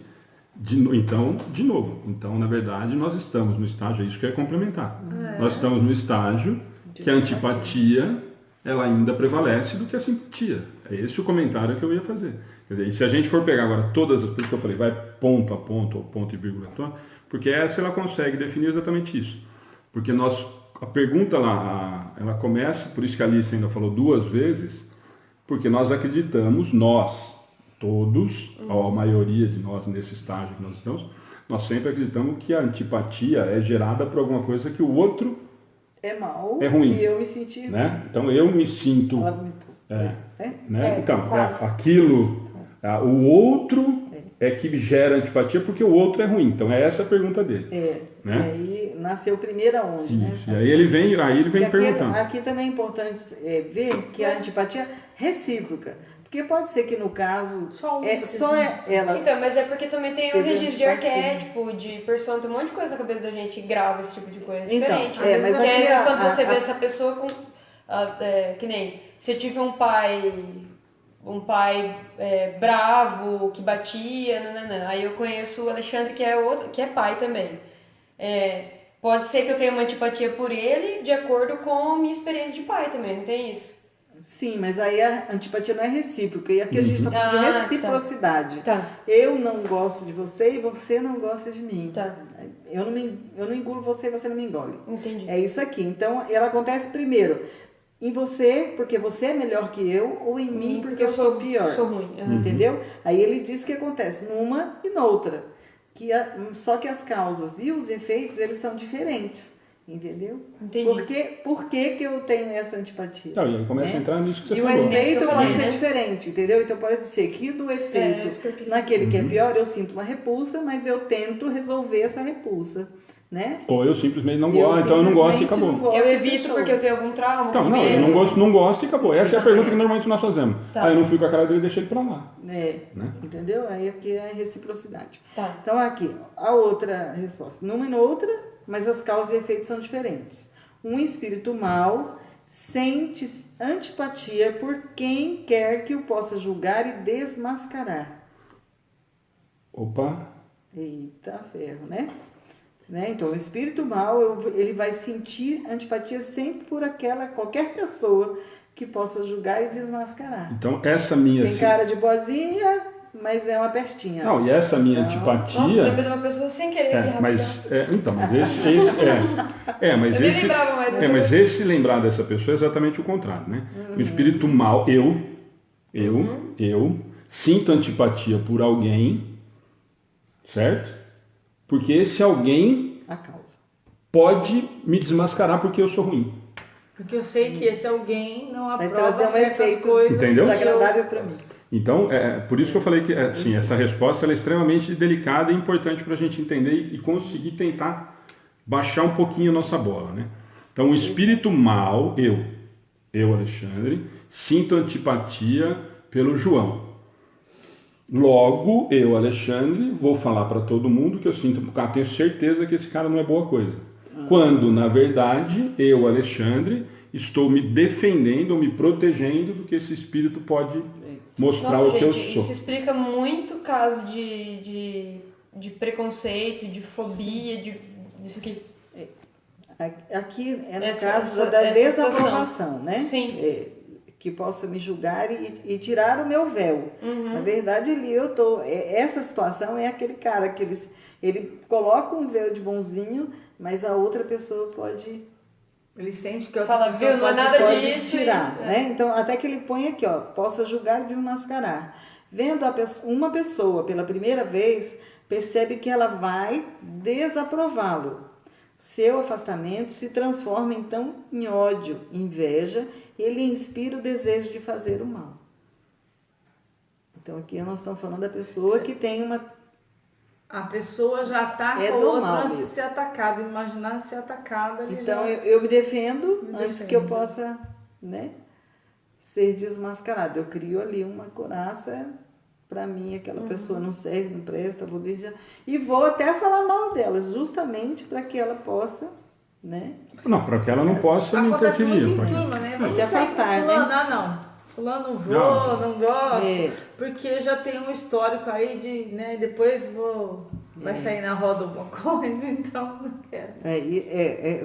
De novo. Então, na verdade, nós estamos no estágio, é isso que eu ia complementar. Nós estamos no estágio que a antipatia ela ainda prevalece do que a simpatia. É esse o comentário que eu ia fazer. Quer dizer, e se a gente for pegar agora todas as coisas que eu falei, vai ponto a ponto, ou ponto e vírgula, porque essa ela consegue definir exatamente isso. Porque a pergunta lá, ela começa, por isso que a Alice ainda falou 2 vezes, porque nós acreditamos, nós, todos, a maioria de nós nesse estágio que nós estamos, nós sempre acreditamos que a antipatia é gerada por alguma coisa que o outro é mal, é ruim, e eu me senti... né? Então eu me sinto... né? Então, aquilo, o outro é que gera antipatia porque o outro é ruim. Então é essa a pergunta dele. Né? E aí nasceu primeiro aonde, né? Isso. E aí ele vem perguntando. Aqui também é importante ver que a antipatia é recíproca. Porque pode ser que no caso ela... Então, mas é porque também tem o teve registro de antipatia. arquétipo, de persona, tem um monte de coisa na cabeça da gente que grava esse tipo de coisa Então, diferente. Às mas vezes, aqui às vezes quando a- você vê a- essa pessoa com... que nem, se eu tive um pai bravo, que batia, nananã. Aí eu conheço o Alexandre, que é pai também. Pode ser que eu tenha uma antipatia por ele, de acordo com a minha experiência de pai também, não tem isso? Sim, mas aí a antipatia não é recíproca. E aqui a gente está falando de reciprocidade. Tá. Eu não gosto de você e você não gosta de mim. Tá. Eu não engulo você e você não me engole. Entendi. É isso aqui. Então, ela acontece primeiro em você, porque você é melhor que eu, ou em mim, porque eu sou pior. Sou ruim. Entendeu? Aí ele diz que acontece numa e noutra. Só que as causas e os efeitos, eles são diferentes. Entendeu? Entendi. Por que eu tenho essa antipatia? Então, e aí começa a entrar nisso que você E falou. o efeito pode ser né? diferente, entendeu? Então pode ser que do efeito naquele que é pior eu sinto uma repulsa, mas eu tento resolver essa repulsa, né? Ou eu simplesmente não gosto, então eu não gosto e acabou. Eu evito porque eu tenho algum trauma. Então, não, eu não gosto e acabou. Essa é a pergunta que normalmente nós fazemos. Tá. Eu não fui com a cara dele e deixei ele pra lá. Né? Entendeu? Aí aqui é a reciprocidade. Tá. Então aqui, a outra resposta. Numa e noutra, mas as causas e efeitos são diferentes. Um espírito mau sente antipatia por quem quer que o possa julgar e desmascarar. Opa! Eita ferro, né? Então, o espírito mau, ele vai sentir antipatia sempre por qualquer pessoa que possa julgar e desmascarar. Então, essa minha... Tem cara de boazinha, mas é uma pestinha. Não, e essa minha antipatia... Nossa, eu lembro de uma pessoa sem querer aqui, mas esse lembrar dessa pessoa é exatamente o contrário, né? O espírito mau, eu sinto antipatia por alguém, certo? Porque esse alguém a causa pode me desmascarar porque eu sou ruim. Porque eu sei que esse alguém não vai aprova trazer um certas efeito coisas. desagradável para mim. Então, por isso que eu falei que assim, essa resposta ela é extremamente delicada e importante para a gente entender e conseguir tentar baixar um pouquinho a nossa bola, né? Então, o espírito mau, eu, Alexandre, sinto antipatia pelo João. Logo, eu, Alexandre, vou falar para todo mundo que eu sinto, porque tenho certeza que esse cara não é boa coisa. Quando, na verdade, eu, Alexandre, estou me defendendo ou me protegendo do que esse espírito pode mostrar Nossa, o que eu gente, sou. isso explica muito caso de preconceito, de fobia, disso aqui. Aqui é no Essa- caso essa- da essa desaprovação, né? Sim. Que possa me julgar e tirar o meu véu. Uhum. Na verdade, ali eu tô. Essa situação é aquele cara que ele coloca um véu de bonzinho, mas a outra pessoa pode Ele sente que a outra Fala, pessoa viu, não é pode- nada pode disso. tirar, e- né? Então, até que ele põe aqui, ó, possa julgar e desmascarar. Vendo uma pessoa pela primeira vez, percebe que ela vai desaprová-lo. Seu afastamento se transforma então em ódio, inveja, e ele inspira o desejo de fazer o mal. Então, aqui nós estamos falando da pessoa que tem uma. A pessoa já ataca É o do outro mal antes de mesmo. ser atacado. Imaginar ser atacada. ele Então, já... eu me defendo Me antes defendo. que eu possa, né, ser desmascarado. Eu crio ali uma couraça. Para mim, aquela pessoa não serve, não presta, vou deixar. E vou até falar mal dela, justamente para que ela possa, né? Não, para que ela não possa me Acontece interferir. muito em pra- turma, né? É. Você Se sai com afastar, fulano, né? ah, não. Fulano vou, Não. não gosto. É. Porque já tem um histórico aí de, né? Depois vai sair na roda alguma coisa, então não quero.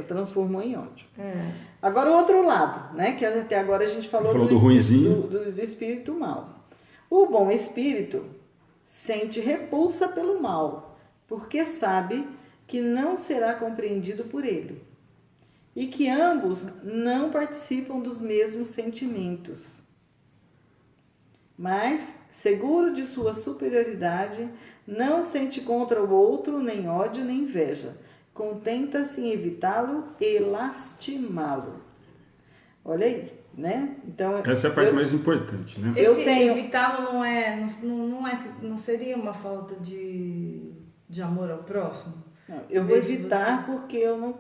Transformou em ódio. É. Agora o outro lado, né? Que até agora a gente falou Falou do do ruinzinho. do espírito mal. O bom espírito sente repulsa pelo mal, porque sabe que não será compreendido por ele e que ambos não participam dos mesmos sentimentos. Mas, seguro de sua superioridade, não sente contra o outro nem ódio nem inveja. Contenta-se em evitá-lo e lastimá-lo. Olha aí, né? Então, Essa é a parte mais importante, né? Eu Esse tenho- evitá-lo não seria uma falta de amor ao próximo? não, eu vou Vejo evitar porque eu não.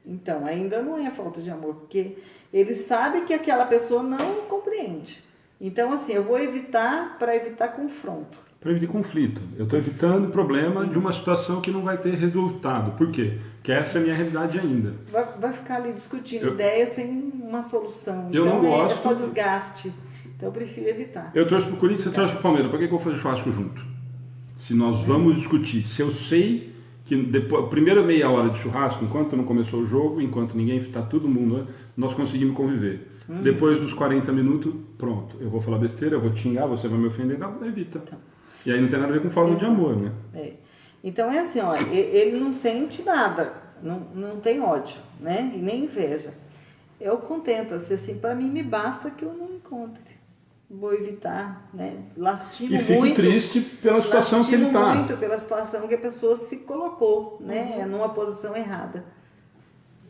Então, ainda não é falta de amor, porque ele sabe que aquela pessoa não compreende. Então, assim, eu vou evitar para evitar confronto. Para evitar conflito. Eu estou evitando o problema de uma situação que não vai ter resultado. Por quê? Porque essa é a minha realidade ainda. Vai ficar ali discutindo Eu- ideias sem uma solução. Eu então, não é gosto- só desgaste. Então, eu prefiro evitar. Eu torço para o Corinthians, você torce para o Palmeiras. Para que eu vou fazer churrasco junto? Se nós vamos discutir, se eu sei que depois, a primeira meia hora de churrasco, enquanto não começou o jogo, enquanto ninguém está todo mundo, nós conseguimos conviver. Depois dos 40 minutos, pronto, eu vou falar besteira, eu vou te xingar, você vai me ofender, não, evita. E aí não tem nada a ver com falta de amor, né? Então é assim, ó, ele não sente nada, não tem ódio, né? E nem inveja. Eu contenta-se, assim, para mim me basta que eu não encontre. Vou evitar, né? Lastimo E fico muito. triste pela situação que ele Lastimo está. muito pela situação que a pessoa se colocou, né? Numa posição errada.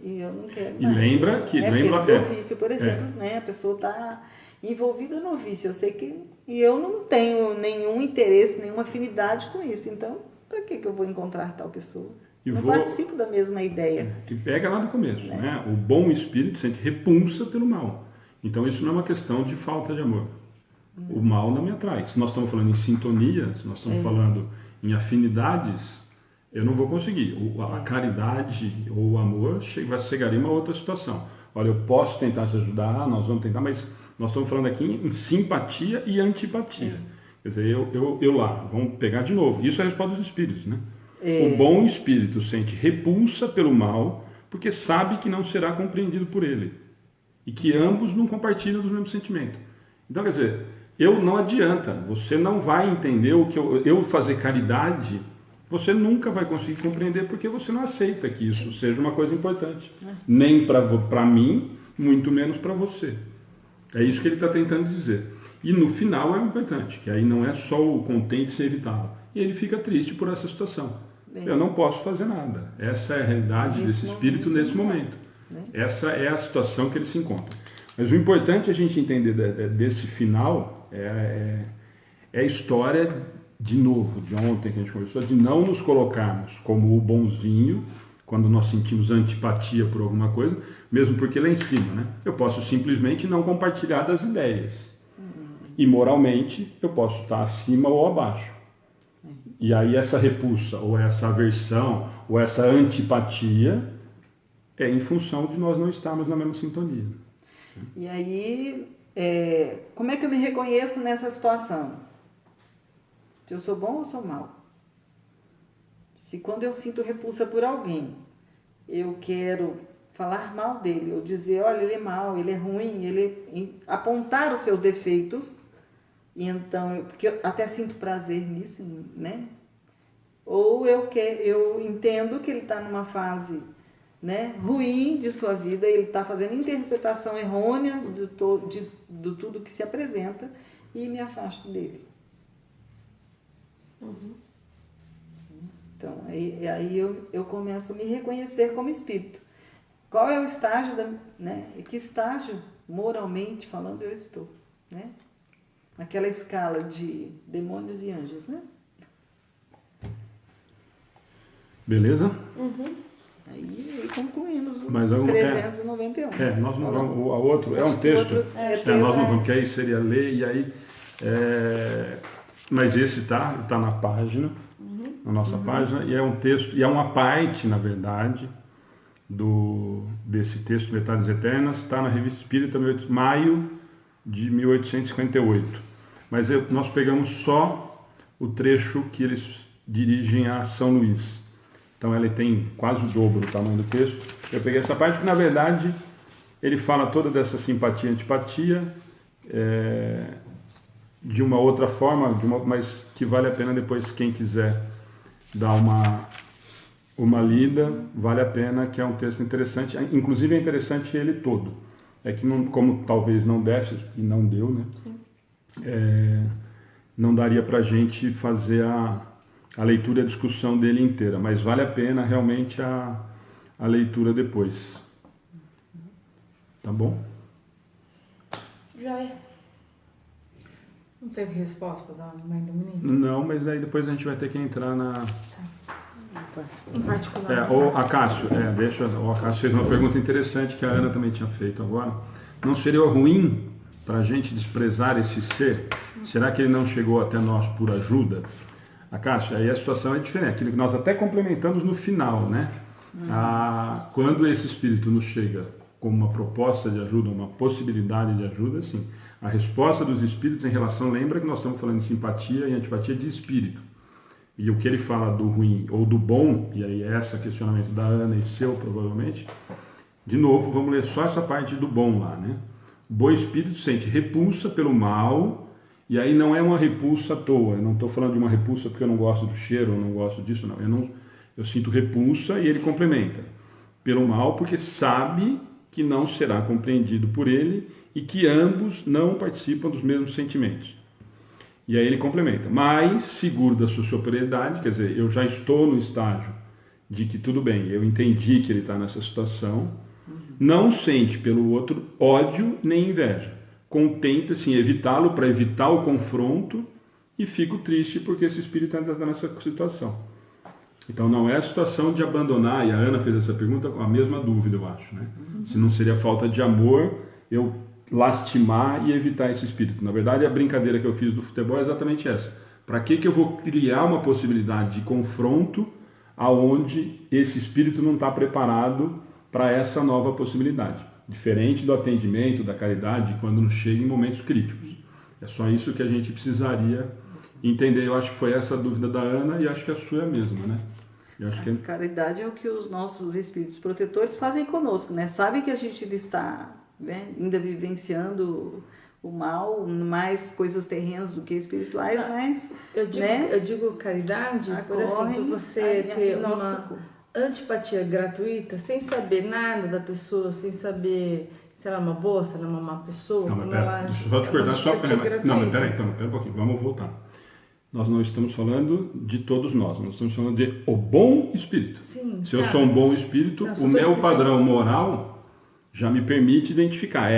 E eu não quero E mais. lembra que- lembra- Aquele do vício, por exemplo, né? A pessoa está envolvida no vício. Eu sei que... E eu não tenho nenhum interesse, nenhuma afinidade com isso. Então, para que eu vou encontrar tal pessoa? E não vou- participo da mesma ideia. E pega lá do começo, né? O bom espírito sente repulsa pelo mal. Então isso não é uma questão de falta de amor. O mal não me atrai. Se nós estamos falando em sintonia, se nós estamos falando em afinidades, eu não vou conseguir. A caridade ou o amor chegaria a uma outra situação. Olha, eu posso tentar te ajudar, nós vamos tentar, mas nós estamos falando aqui em simpatia e antipatia. Quer dizer, eu lá, vamos pegar de novo. Isso é a resposta dos espíritos, né? O bom espírito sente repulsa pelo mal, porque sabe que não será compreendido por ele. E que ambos não compartilham do mesmo sentimento. Então, quer dizer, não adianta, você não vai entender o que eu fazer caridade, você nunca vai conseguir compreender porque você não aceita que isso seja uma coisa importante. Nem para mim, muito menos para você. É isso que ele está tentando dizer. E no final é importante, que aí não é só o contente-se evitá-lo. E ele fica triste por essa situação. Eu não posso fazer nada. Essa é a realidade desse espírito nesse momento. Essa é a situação que ele se encontra. Mas o importante a gente entender desse final é a história, de novo, de ontem que a gente conversou, de não nos colocarmos como o bonzinho, quando nós sentimos antipatia por alguma coisa, mesmo porque lá em cima, né? Eu posso simplesmente não compartilhar das ideias. E moralmente eu posso estar acima ou abaixo. E aí essa repulsa, ou essa aversão, ou essa antipatia é em função de nós não estarmos na mesma sintonia. E aí, como é que eu me reconheço nessa situação? Se eu sou bom ou sou mal? Se quando eu sinto repulsa por alguém, eu quero falar mal dele, ou dizer, olha, ele é mau, ele é ruim, apontar os seus defeitos, e então, porque eu até sinto prazer nisso, né? Ou eu entendo que ele está numa fase, né, ruim de sua vida, ele está fazendo interpretação errônea de tudo que se apresenta, e me afasto dele. Então, aí eu começo a me reconhecer como espírito. Qual é o estágio, né? Que estágio, moralmente falando, eu estou, né? Naquela escala de demônios e anjos, né? Beleza? Aí concluímos o Mais alguma? 391. Nós não vamos. O outro é um texto. Nós não vamos, que aí seria ler, e aí. Mas esse tá na página, na nossa página, e é um texto, e é uma parte, na verdade, desse texto, Verdades Eternas, está na Revista Espírita, maio de 1858. Mas nós pegamos só o trecho que eles dirigem a São Luís. Então ele tem quase o dobro do tamanho do texto. Eu peguei essa parte, que na verdade ele fala toda dessa simpatia e antipatia, de uma outra forma, mas que vale a pena depois, quem quiser dar uma lida, vale a pena, que é um texto interessante. Inclusive é interessante ele todo. É que como talvez não desse, e não deu, né? Não daria para a gente fazer a leitura e a discussão dele inteira, mas vale a pena realmente a leitura depois. Tá bom? Joia. Não teve resposta da mãe do menino? Não, mas aí depois a gente vai ter que entrar Em particular. O Acácio, o Acácio fez uma pergunta interessante que a Ana também tinha feito agora. Não seria ruim para a gente desprezar esse ser? Será que ele não chegou até nós por ajuda? Acácio, aí a situação é diferente, aquilo que nós até complementamos no final, né? Quando esse espírito nos chega como uma proposta de ajuda, uma possibilidade de ajuda, sim. A resposta dos espíritos em relação, lembra que nós estamos falando de simpatia e antipatia de espírito. E o que ele fala do ruim ou do bom, e aí é esse questionamento da Ana e seu, provavelmente, de novo, vamos ler só essa parte do bom lá, né? O bom espírito sente repulsa pelo mal, e aí não é uma repulsa à toa. Eu não estou falando de uma repulsa porque eu não gosto do cheiro, eu não gosto disso, não. Eu sinto repulsa, e ele complementa. Pelo mal, porque sabe que não será compreendido por ele e que ambos não participam dos mesmos sentimentos. E aí ele complementa, mas seguro da sua superioridade, quer dizer, eu já estou no estágio de que tudo bem, eu entendi que ele está nessa situação, não sente pelo outro ódio nem inveja, contenta-se em evitá-lo para evitar o confronto, e fico triste porque esse espírito ainda está nessa situação. Então não é a situação de abandonar, e a Ana fez essa pergunta com a mesma dúvida, eu acho, né? Se não seria falta de amor, eu lastimar e evitar esse espírito. Na verdade, a brincadeira que eu fiz do futebol é exatamente essa. Para que eu vou criar uma possibilidade de confronto aonde esse espírito não está preparado para essa nova possibilidade? Diferente do atendimento, da caridade, quando nos chega em momentos críticos. É só isso que a gente precisaria entender. Eu acho que foi essa a dúvida da Ana, e acho que a sua é a mesma, né? Eu acho que... A caridade é o que os nossos espíritos protetores fazem conosco, né? Sabe que a gente está, né, ainda vivenciando o mal, mais coisas terrenas do que espirituais, mas... Eu digo caridade por você ter uma antipatia gratuita, sem saber nada da pessoa, sem saber se ela é uma boa, se ela é uma má pessoa. Não, mas pera, deixa eu só te cortar, não, mas peraí, então, pera um pouquinho, vamos voltar. Nós não estamos falando de todos nós estamos falando de o bom espírito. Sim, se eu sou um bom espírito, o meu padrão moral já me permite identificar.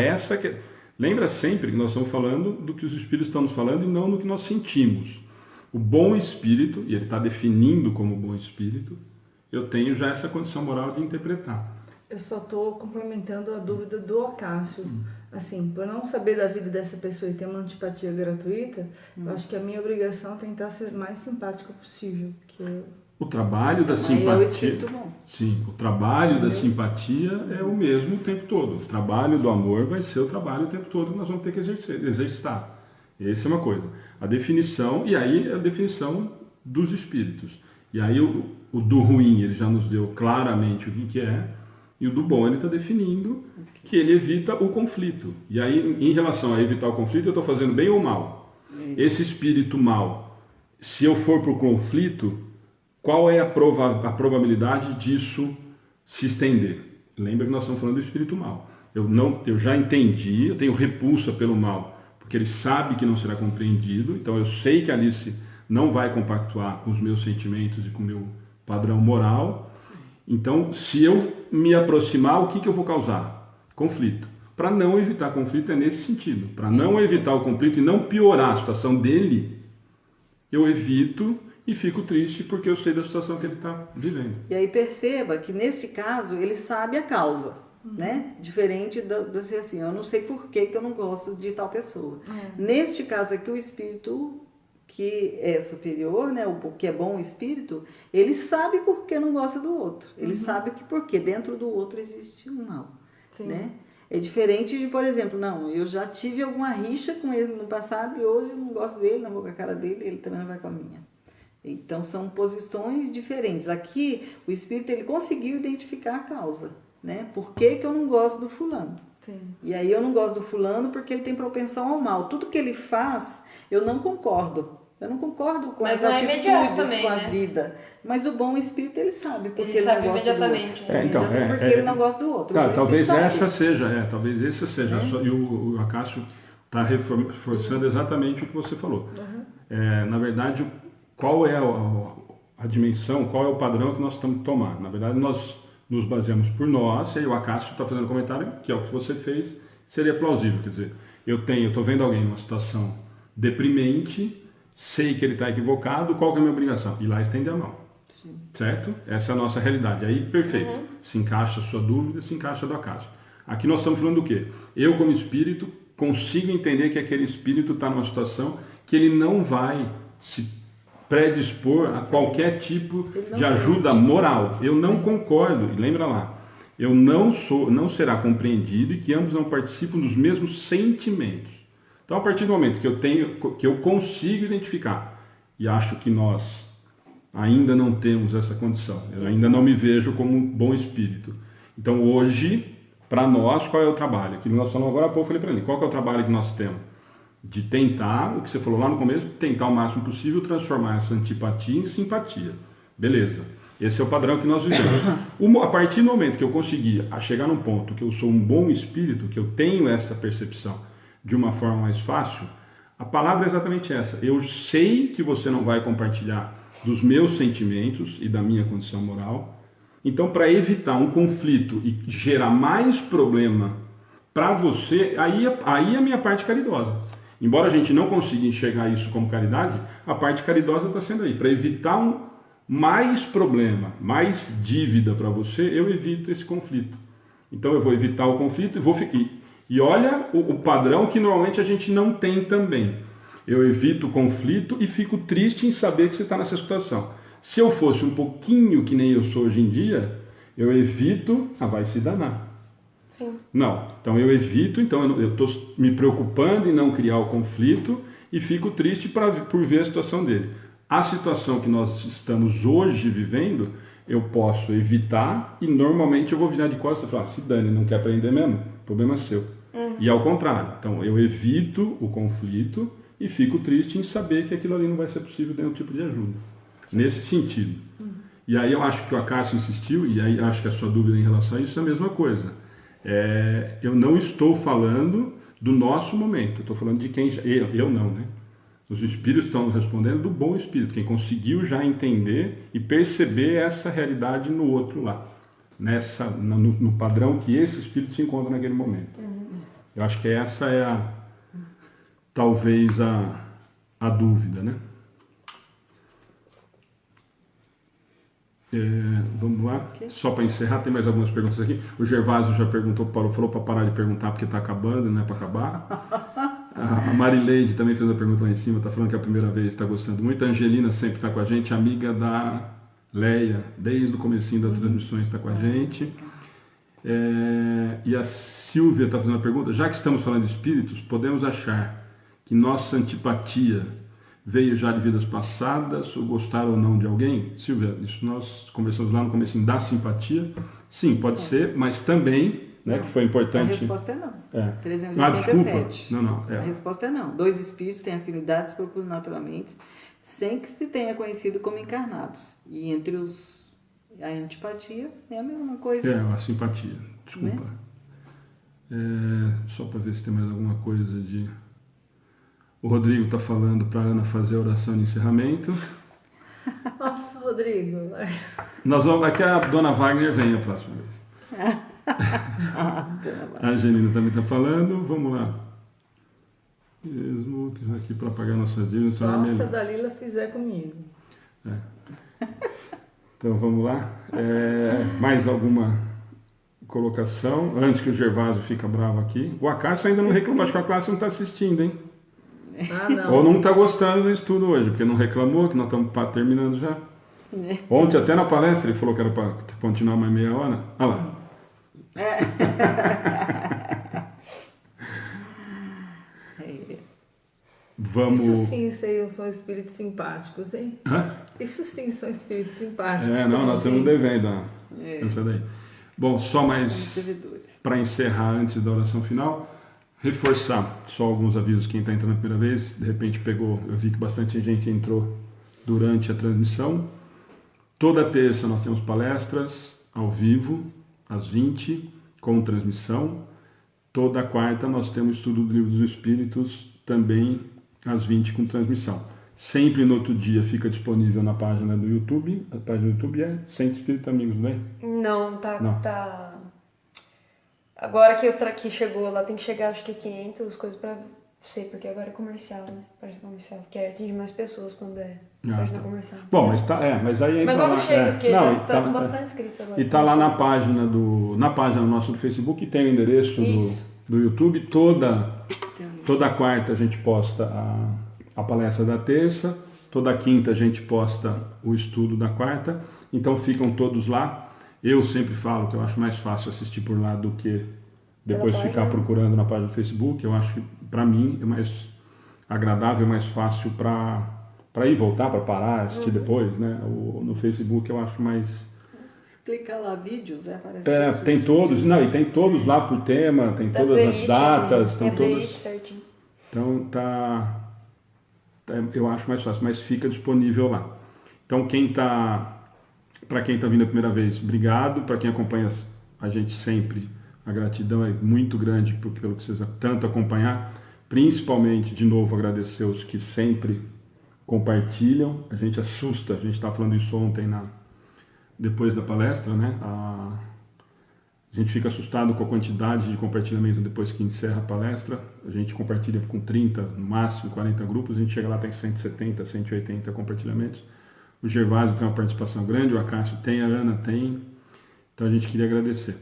Lembra sempre que nós estamos falando do que os espíritos estão nos falando e não do que nós sentimos. O bom espírito, e ele está definindo como bom espírito, eu tenho já essa condição moral de interpretar. Eu só estou complementando a dúvida do Acácio. Assim, por não saber da vida dessa pessoa e ter uma antipatia gratuita, eu acho que a minha obrigação é tentar ser mais simpática possível. O trabalho da Também simpatia. é o espírito bom. Sim, o trabalho da simpatia é o mesmo o tempo todo. O trabalho do amor vai ser o trabalho o tempo todo que nós vamos ter que exercitar. Essa é uma coisa. A definição, e aí a definição dos espíritos. E aí o do ruim ele já nos deu claramente o que é, e o do bom ele está definindo que ele evita o conflito. E aí, em relação a evitar o conflito, eu estou fazendo bem ou mal? Esse espírito mal, se eu for para o conflito, qual é a probabilidade disso se estender? Lembra que nós estamos falando do espírito mal. Eu já entendi, eu tenho repulsa pelo mal, porque ele sabe que não será compreendido, então eu sei que Alice não vai compactuar com os meus sentimentos e com o meu padrão moral. Sim. Então, se eu me aproximar, o que eu vou causar? Conflito. Para não evitar conflito é nesse sentido. Para não evitar o conflito e não piorar a situação dele, eu evito e fico triste porque eu sei da situação que ele está vivendo. E aí perceba que nesse caso ele sabe a causa, né? Diferente de ser assim, eu não sei por que eu não gosto de tal pessoa. Neste caso aqui o espírito que é superior, né? O que é bom o espírito, ele sabe por que não gosta do outro. Ele sabe que porque dentro do outro existe um mal, né? É diferente de, por exemplo, não, eu já tive alguma rixa com ele no passado e hoje eu não gosto dele, não vou com a cara dele, ele também não vai com a minha. Então são posições diferentes. Aqui o espírito ele conseguiu identificar a causa, né? Por que eu não gosto do fulano? Sim. E aí eu não gosto do fulano porque ele tem propensão ao mal. Tudo que ele faz, eu não concordo. Eu não concordo com as atitudes, também, com a vida. Mas o bom espírito, ele sabe porque ele não gosta do outro. Porque ele não gosta do outro. Claro, talvez essa seja, e o Acácio está reforçando exatamente o que você falou. Na verdade, qual é a dimensão, qual é o padrão que nós estamos tomando? Na verdade, nós nos baseamos por nós, e aí o Acácio está fazendo um comentário, que é o que você fez, seria plausível. Quer dizer, eu estou vendo alguém numa situação deprimente, sei que ele está equivocado, qual que é a minha obrigação? Ir lá estender a mão. Sim. Certo? Essa é a nossa realidade. Aí, perfeito. Se encaixa a sua dúvida, se encaixa a do Acácio. Aqui nós estamos falando do quê? Eu, como espírito, consigo entender que aquele espírito está numa situação que ele não vai se predispor a qualquer tipo de ajuda moral. Eu não concordo, e lembra lá, eu não será compreendido e que ambos não participam dos mesmos sentimentos. Então, a partir do momento que eu consigo identificar, e acho que nós ainda não temos essa condição, eu ainda não me vejo como um bom espírito. Então, hoje, para nós, qual é o trabalho? Aquilo que nós falamos agora há pouco, eu falei para ele, qual que é o trabalho que nós temos? De tentar, o que você falou lá no começo, tentar o máximo possível transformar essa antipatia em simpatia. Beleza. Esse é o padrão que nós vivemos. A partir do momento que eu conseguir chegar num ponto que eu sou um bom espírito, que eu tenho essa percepção de uma forma mais fácil, a palavra é exatamente essa. Eu sei que você não vai compartilhar dos meus sentimentos e da minha condição moral. Então, para evitar um conflito e gerar mais problema para você, aí é a minha parte caridosa. Embora a gente não consiga enxergar isso como caridade, a parte caridosa está sendo aí. Para evitar mais problema, mais dívida para você, eu evito esse conflito. Então eu vou evitar o conflito e vou ficar. E olha o padrão que normalmente a gente não tem também. Eu evito o conflito e fico triste em saber que você está nessa situação. Se eu fosse um pouquinho que nem eu sou hoje em dia, eu evito, vai se danar. Sim. Não, então eu evito, então eu estou me preocupando em não criar o conflito e fico triste por ver a situação dele. A situação que nós estamos hoje vivendo, eu posso evitar e normalmente eu vou virar de costas e falar, se dane, não quer aprender mesmo, o problema é seu. E ao contrário, então eu evito o conflito e fico triste em saber que aquilo ali não vai ser possível ter nenhum tipo de ajuda. Sim. Nesse sentido. E aí eu acho que o Acácio insistiu, e aí acho que a sua dúvida em relação a isso é a mesma coisa. Eu não estou falando do nosso momento, eu estou falando de quem... Eu não, né? Os espíritos estão respondendo do bom espírito, quem conseguiu já entender e perceber essa realidade no outro lá. No padrão que esse espírito se encontra naquele momento. Eu acho que essa é talvez a dúvida, né? Vamos lá, só para encerrar, tem mais algumas perguntas aqui. O Gervásio já perguntou, falou para parar de perguntar porque está acabando, não é para acabar. A Marileide também fez a pergunta lá em cima, está falando que é a primeira vez, está gostando muito. A Angelina sempre está com a gente, amiga da Leia, desde o comecinho das transmissões está com a gente. E a Silvia está fazendo uma pergunta. Já que estamos falando de espíritos, podemos achar que nossa antipatia veio já de vidas passadas, ou gostar ou não de alguém? Silvia, isso nós conversamos lá no comecinho da simpatia. Sim, pode ser, mas também, né, que foi importante... A resposta é não. 387. Desculpa. Não. A resposta é não. 2 espíritos têm afinidades proporcionalmente, sem que se tenha conhecido como encarnados. E entre a antipatia é a mesma coisa. A simpatia. Desculpa. Né? Só para ver se tem mais alguma coisa de... O Rodrigo está falando para a Ana fazer a oração de encerramento. Nossa, Rodrigo. Nós vamos... Aqui a dona Wagner vem a próxima vez. A Angelina também está falando. Vamos lá. Mesmo que aqui para pagar nossas dívidas. Só se a Dalila fizer comigo. Então vamos lá. Mais alguma colocação? Antes que o Gervásio fique bravo aqui. O Acácio ainda não reclamou. Acho que o Acácio não está assistindo, hein? Não. Ou não está gostando do estudo hoje, porque não reclamou, que nós estamos terminando já. Ontem, até na palestra, ele falou que era para continuar mais meia hora. Olha lá. Vamos... Isso sim são espíritos simpáticos, hein? Isso sim são espíritos simpáticos. Nós estamos devendo essa daí. Bom, só mais para encerrar antes da oração final, reforçar só alguns avisos. Quem está entrando a primeira vez, de repente pegou, eu vi que bastante gente entrou durante a transmissão. Toda terça nós temos palestras ao vivo, às 20, com transmissão. Toda quarta nós temos estudo do Livro dos Espíritos, também às 20, com transmissão. Sempre no outro dia fica disponível na página do YouTube. A página do YouTube é Centro Espírita Amigos, não é? Não, tá. Agora que chegou lá, tem que chegar acho que 500 coisas pra sei, porque agora é comercial, né? Página comercial, que atinge mais pessoas quando é página comercial. Bom, mas aí... Mas logo chega, porque já tá com bastante inscritos agora. E tá lá na página nossa do Facebook, tem o endereço do YouTube. Toda quarta a gente posta a palestra da terça, toda quinta a gente posta o estudo da quarta, então ficam todos lá. Eu sempre falo que eu acho mais fácil assistir por lá do que depois ficar procurando na página do Facebook. Eu acho que para mim é mais agradável, mais fácil para ir voltar, para parar, assistir depois, né? No Facebook eu acho mais... Clica lá, vídeos, aparece tem todos, e tem todos lá por tema, tem todas as datas, estão todas... certinho. Então eu acho mais fácil, mas fica disponível lá. Então para quem está vindo a primeira vez, obrigado. Para quem acompanha a gente sempre, a gratidão é muito grande pelo que vocês tanto acompanhar. Principalmente, de novo, agradecer os que sempre compartilham. A gente assusta, a gente estava falando isso ontem depois da palestra, né? A gente fica assustado com a quantidade de compartilhamento depois que encerra a palestra. A gente compartilha com 30, no máximo 40 grupos, a gente chega lá, tem 170, 180 compartilhamentos. O Gervásio tem uma participação grande, o Acácio tem, a Ana tem. Então a gente queria agradecer.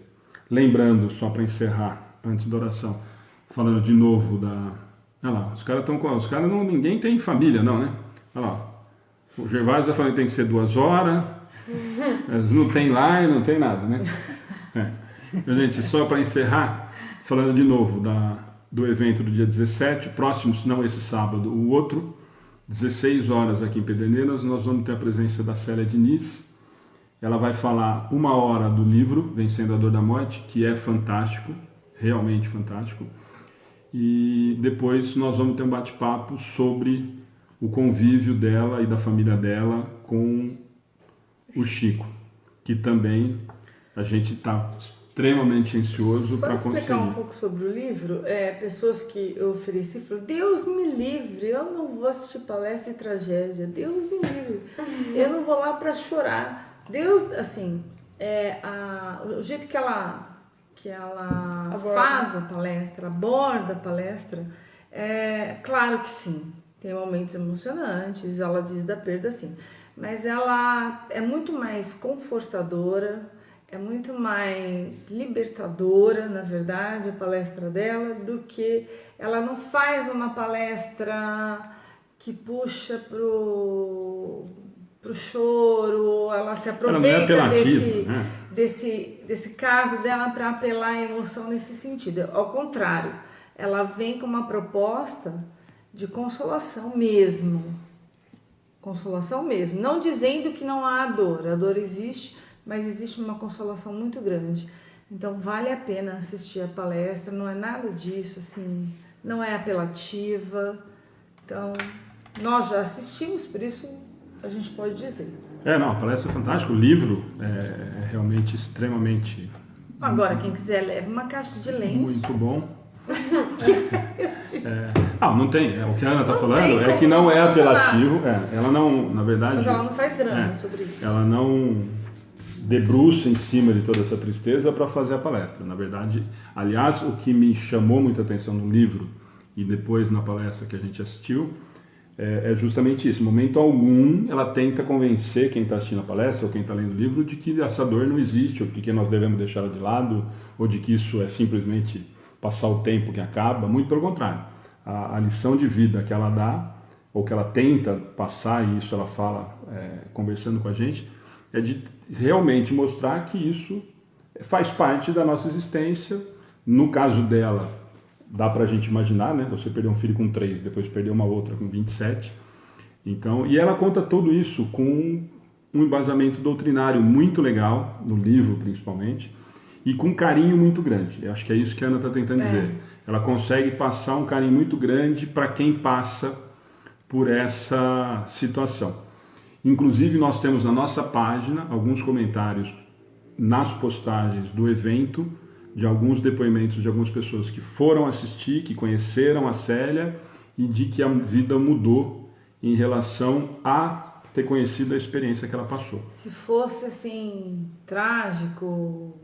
Lembrando, só para encerrar, antes da oração, falando de novo olha lá, os caras estão com... ninguém tem família, não, né? Olha lá, o Gervásio já falou que tem que ser 2 horas, mas não tem lar, não tem nada, né? Gente, só para encerrar, falando de novo do evento do dia 17, próximo, se não esse sábado, o outro, 16 horas aqui em Pederneiras, nós vamos ter a presença da Célia Diniz. Ela vai falar 1 hora do livro Vencendo a Dor da Morte, que é fantástico, realmente fantástico. E depois nós vamos ter um bate-papo sobre o convívio dela e da família dela com o Chico, que também a gente está extremamente ansioso para conseguir. Só explicar um pouco sobre o livro, pessoas que eu ofereci falaram, Deus me livre, eu não vou assistir palestra de tragédia, Deus me livre, eu não vou lá para chorar. Deus, assim, o jeito que ela faz a palestra, aborda a palestra, claro que sim, tem momentos emocionantes, ela diz da perda, sim, mas ela é muito mais confortadora, é muito mais libertadora, na verdade, a palestra dela, do que ela não faz uma palestra que puxa pro pro choro, ela se Ela não é aproveita apelativa, né? desse caso dela para apelar à emoção nesse sentido. Ao contrário, ela vem com uma proposta de consolação mesmo. Consolação mesmo. Não dizendo que não há dor. A dor existe, mas existe uma consolação muito grande. Então vale a pena assistir a palestra, não é nada disso, assim, não é apelativa. Então, nós já assistimos, por isso a gente pode dizer. Não, a palestra é fantástica, o livro é realmente extremamente... Agora, quem quiser, leve uma caixa de lenço. Muito bom. Não tem. O que a Ana está falando tem é que não como é funcionar. apelativo. Ela não, na verdade... Mas ela não faz drama sobre isso. Ela não debruça em cima de toda essa tristeza para fazer a palestra. Na verdade, aliás, o que me chamou muita atenção no livro e depois na palestra que a gente assistiu é justamente isso. Em momento algum, ela tenta convencer quem está assistindo a palestra ou quem está lendo o livro de que essa dor não existe, ou de que nós devemos deixá-la de lado, ou de que isso é simplesmente passar o tempo que acaba. Muito pelo contrário. A lição de vida que ela dá, ou que ela tenta passar, e isso ela fala conversando com a gente, é de realmente mostrar que isso faz parte da nossa existência. No caso dela, dá pra gente imaginar, né? Você perdeu um filho com 3, depois perdeu uma outra com 27. Então, e ela conta tudo isso com um embasamento doutrinário muito legal, no livro principalmente, e com um carinho muito grande. Eu acho que é isso que a Ana está tentando dizer. Ela consegue passar um carinho muito grande para quem passa por essa situação. Inclusive, nós temos na nossa página alguns comentários nas postagens do evento, de alguns depoimentos de algumas pessoas que foram assistir, que conheceram a Célia e de que a vida mudou em relação a ter conhecido a experiência que ela passou. Se fosse assim, trágico,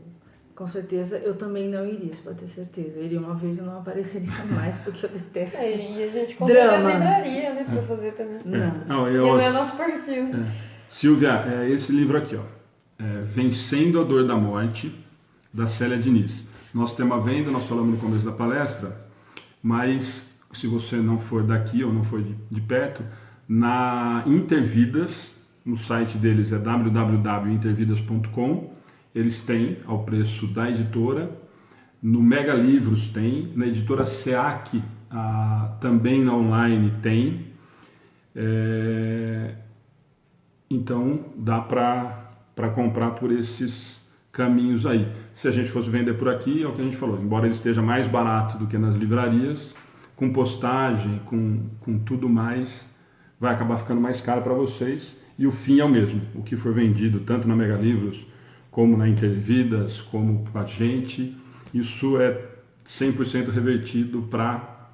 com certeza eu também não iria, isso pode ter certeza. Eu iria uma vez e não apareceria mais, porque eu detesto. E a gente com Drama. certeza entraria, né, pra fazer também. Não. E não é nosso perfil. Silvia, esse livro aqui, Vencendo a Dor da Morte, da Célia Diniz. Nós temos a venda, nós falamos no começo da palestra, mas se você não for daqui ou não for de perto, na Intervidas, no site deles é www.intervidas.com, eles têm ao preço da editora, no Mega Livros tem, na editora SEAC também na online tem, então dá para comprar por esses caminhos aí. Se a gente fosse vender por aqui, é o que a gente falou, embora ele esteja mais barato do que nas livrarias, com postagem, com tudo mais, vai acabar ficando mais caro para vocês, e o fim é o mesmo. O que for vendido tanto na Mega Livros, como na Intervidas, como com a gente, isso é 100% revertido para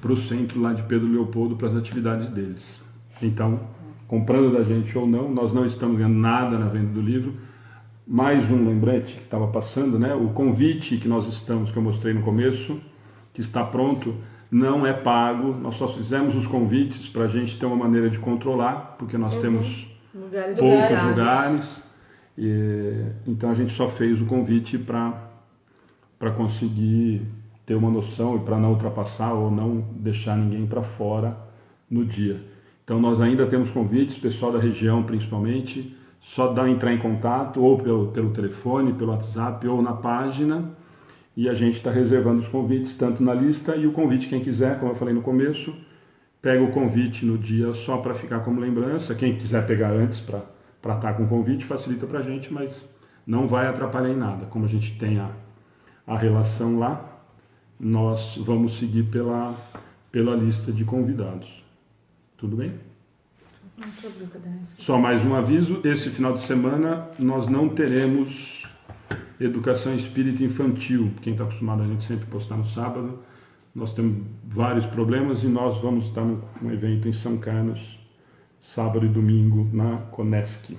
o centro lá de Pedro Leopoldo, para as atividades deles. Então, comprando da gente ou não, nós não estamos ganhando nada na venda do livro. Mais um lembrete que estava passando, né? O convite que nós estamos, que eu mostrei no começo, que está pronto, não é pago. Nós só fizemos os convites para a gente ter uma maneira de controlar, porque nós temos poucos lugares. Então a gente só fez o convite para conseguir ter uma noção e para não ultrapassar ou não deixar ninguém para fora no dia. Então nós ainda temos convites, pessoal da região principalmente, só dá entrar em contato ou pelo telefone, pelo WhatsApp ou na página, e a gente está reservando os convites tanto na lista, e o convite quem quiser, como eu falei no começo, pega o convite no dia só para ficar como lembrança. Quem quiser pegar antes para estar com o convite facilita para a gente, mas não vai atrapalhar em nada. Como a gente tem a relação lá, nós vamos seguir pela lista de convidados. Tudo bem? Só mais um aviso, esse final de semana nós não teremos educação espírita infantil. Quem está acostumado a gente sempre postar no sábado, nós temos vários problemas e nós vamos estar num evento em São Carlos, sábado e domingo, na Conesc.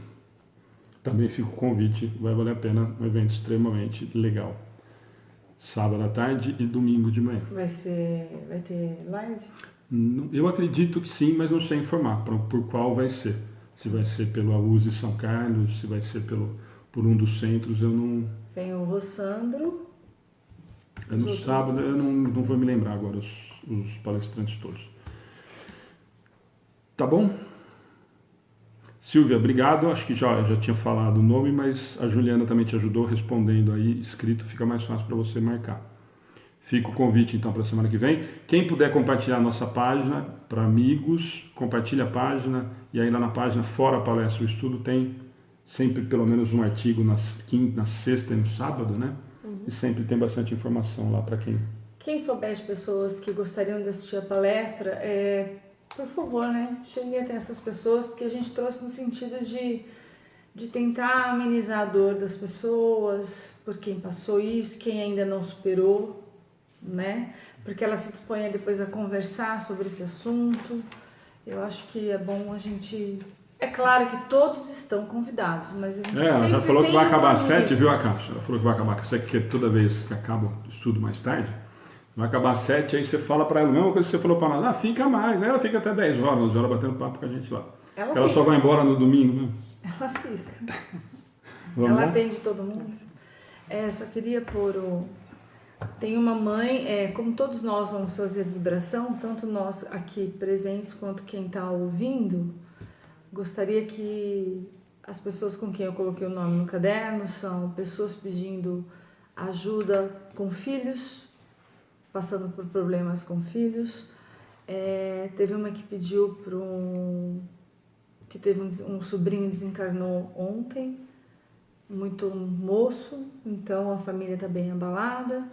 Também fica o convite, vai valer a pena, um evento extremamente legal. Sábado à tarde e domingo de manhã. Vai ter live? Eu acredito que sim, mas não sei informar por qual vai ser. Se vai ser pelo AUSE São Carlos, se vai ser por um dos centros, eu não... Vem o Rossandro. É no sábado, eu não vou me lembrar agora os palestrantes todos. Tá bom? Silvia, obrigado. Acho que já tinha falado o nome, mas a Juliana também te ajudou respondendo aí, escrito, fica mais fácil para você marcar. Fica o convite então para a semana que vem. Quem puder compartilhar a nossa página para amigos, compartilha a página, e aí lá na página Fora a Palestra o Estudo tem sempre pelo menos um artigo na sexta e no sábado, né? E sempre tem bastante informação lá para Quem souber de pessoas que gostariam de assistir a palestra, por favor, né, cheguem até essas pessoas, porque a gente trouxe no sentido de tentar amenizar a dor das pessoas, por quem passou isso, quem ainda não superou, né, porque ela se dispõe depois a conversar sobre esse assunto. Eu acho que é bom a gente... É claro que todos estão convidados, mas a gente ela já falou que vai acabar às 7, viu, Caixa? Ela falou que vai acabar às 7, que toda vez que acaba o estudo mais tarde, vai acabar às 7, aí você fala para ela a mesma coisa que você falou para nós, fica mais. Aí ela fica até 10 horas, 11 horas batendo papo com a gente lá. Ela só vai embora no domingo, né? Ela fica. Vamos Ela lá? atende todo mundo. Só queria pôr Tem uma mãe, como todos nós vamos fazer vibração, tanto nós aqui presentes quanto quem está ouvindo, gostaria que as pessoas com quem eu coloquei o nome no caderno são pessoas pedindo ajuda com filhos, passando por problemas com filhos. Teve uma que pediu que teve um sobrinho desencarnou ontem, muito moço, então a família está bem abalada.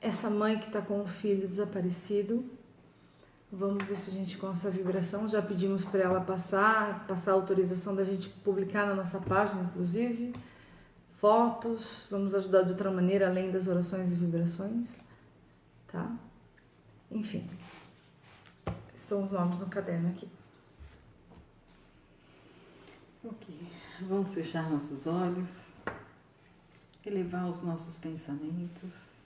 Essa mãe que está com o filho desaparecido, vamos ver se a gente com essa vibração, já pedimos para ela passar a autorização da gente publicar na nossa página, inclusive, fotos, vamos ajudar de outra maneira, além das orações e vibrações, tá? Enfim, estão os nomes no caderno aqui. Ok, vamos fechar nossos olhos, elevar os nossos pensamentos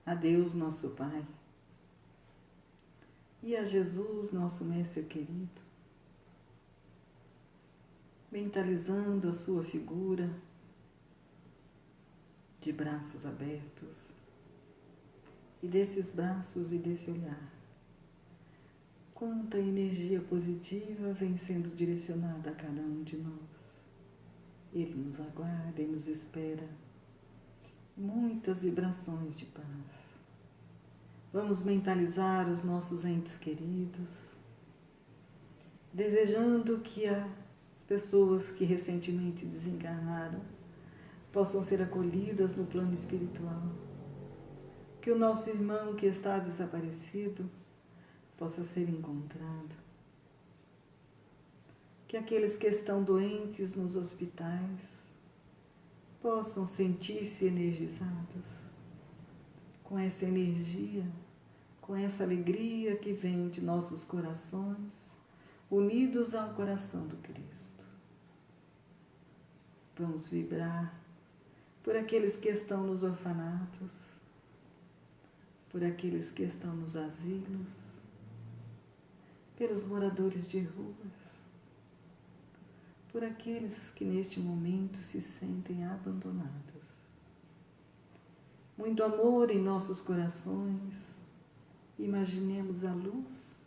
a Deus, nosso Pai, e a Jesus, nosso Mestre querido, mentalizando a sua figura de braços abertos, e desses braços e desse olhar, quanta energia positiva vem sendo direcionada a cada um de nós. Ele nos aguarda e nos espera. Muitas vibrações de paz. Vamos mentalizar os nossos entes queridos, desejando que as pessoas que recentemente desencarnaram possam ser acolhidas no plano espiritual, que o nosso irmão que está desaparecido possa ser encontrado, que aqueles que estão doentes nos hospitais possam sentir-se energizados com essa energia, com essa alegria que vem de nossos corações, unidos ao coração do Cristo. Vamos vibrar por aqueles que estão nos orfanatos, por aqueles que estão nos asilos, pelos moradores de ruas, por aqueles que neste momento se sentem abandonados. Muito amor em nossos corações. Imaginemos a luz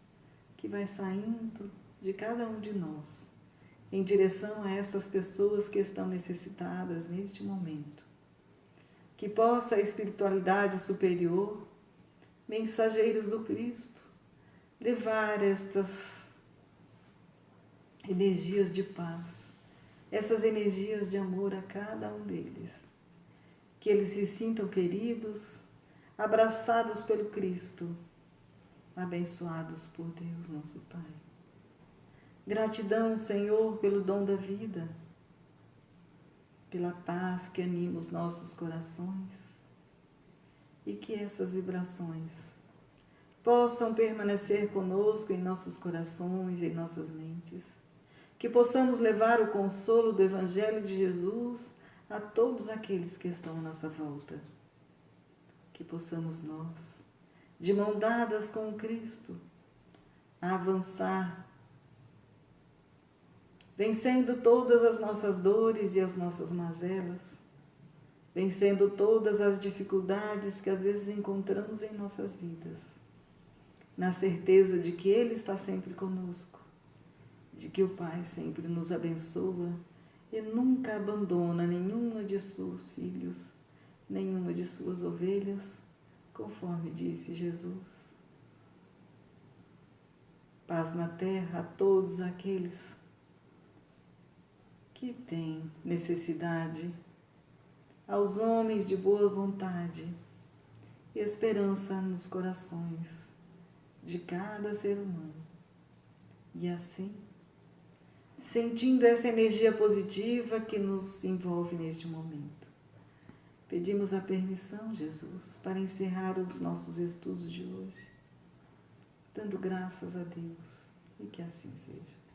que vai saindo de cada um de nós em direção a essas pessoas que estão necessitadas neste momento. Que possa a espiritualidade superior, mensageiros do Cristo, levar estas energias de paz, essas energias de amor a cada um deles. Que eles se sintam queridos, abraçados pelo Cristo, abençoados por Deus, nosso Pai. Gratidão, Senhor, pelo dom da vida, pela paz que anima os nossos corações, e que essas vibrações possam permanecer conosco em nossos corações, em nossas mentes, que possamos levar o consolo do Evangelho de Jesus a todos aqueles que estão à nossa volta, que possamos nós, de mão dadas com o Cristo, avançar, vencendo todas as nossas dores e as nossas mazelas, vencendo todas as dificuldades que às vezes encontramos em nossas vidas, na certeza de que Ele está sempre conosco, de que o Pai sempre nos abençoa e nunca abandona nenhuma de seus filhos, nenhuma de suas ovelhas, conforme disse Jesus. Paz na terra a todos aqueles que têm necessidade, aos homens de boa vontade, e esperança nos corações de cada ser humano. E assim, sentindo essa energia positiva que nos envolve neste momento, pedimos a permissão, Jesus, para encerrar os nossos estudos de hoje, dando graças a Deus, e que assim seja.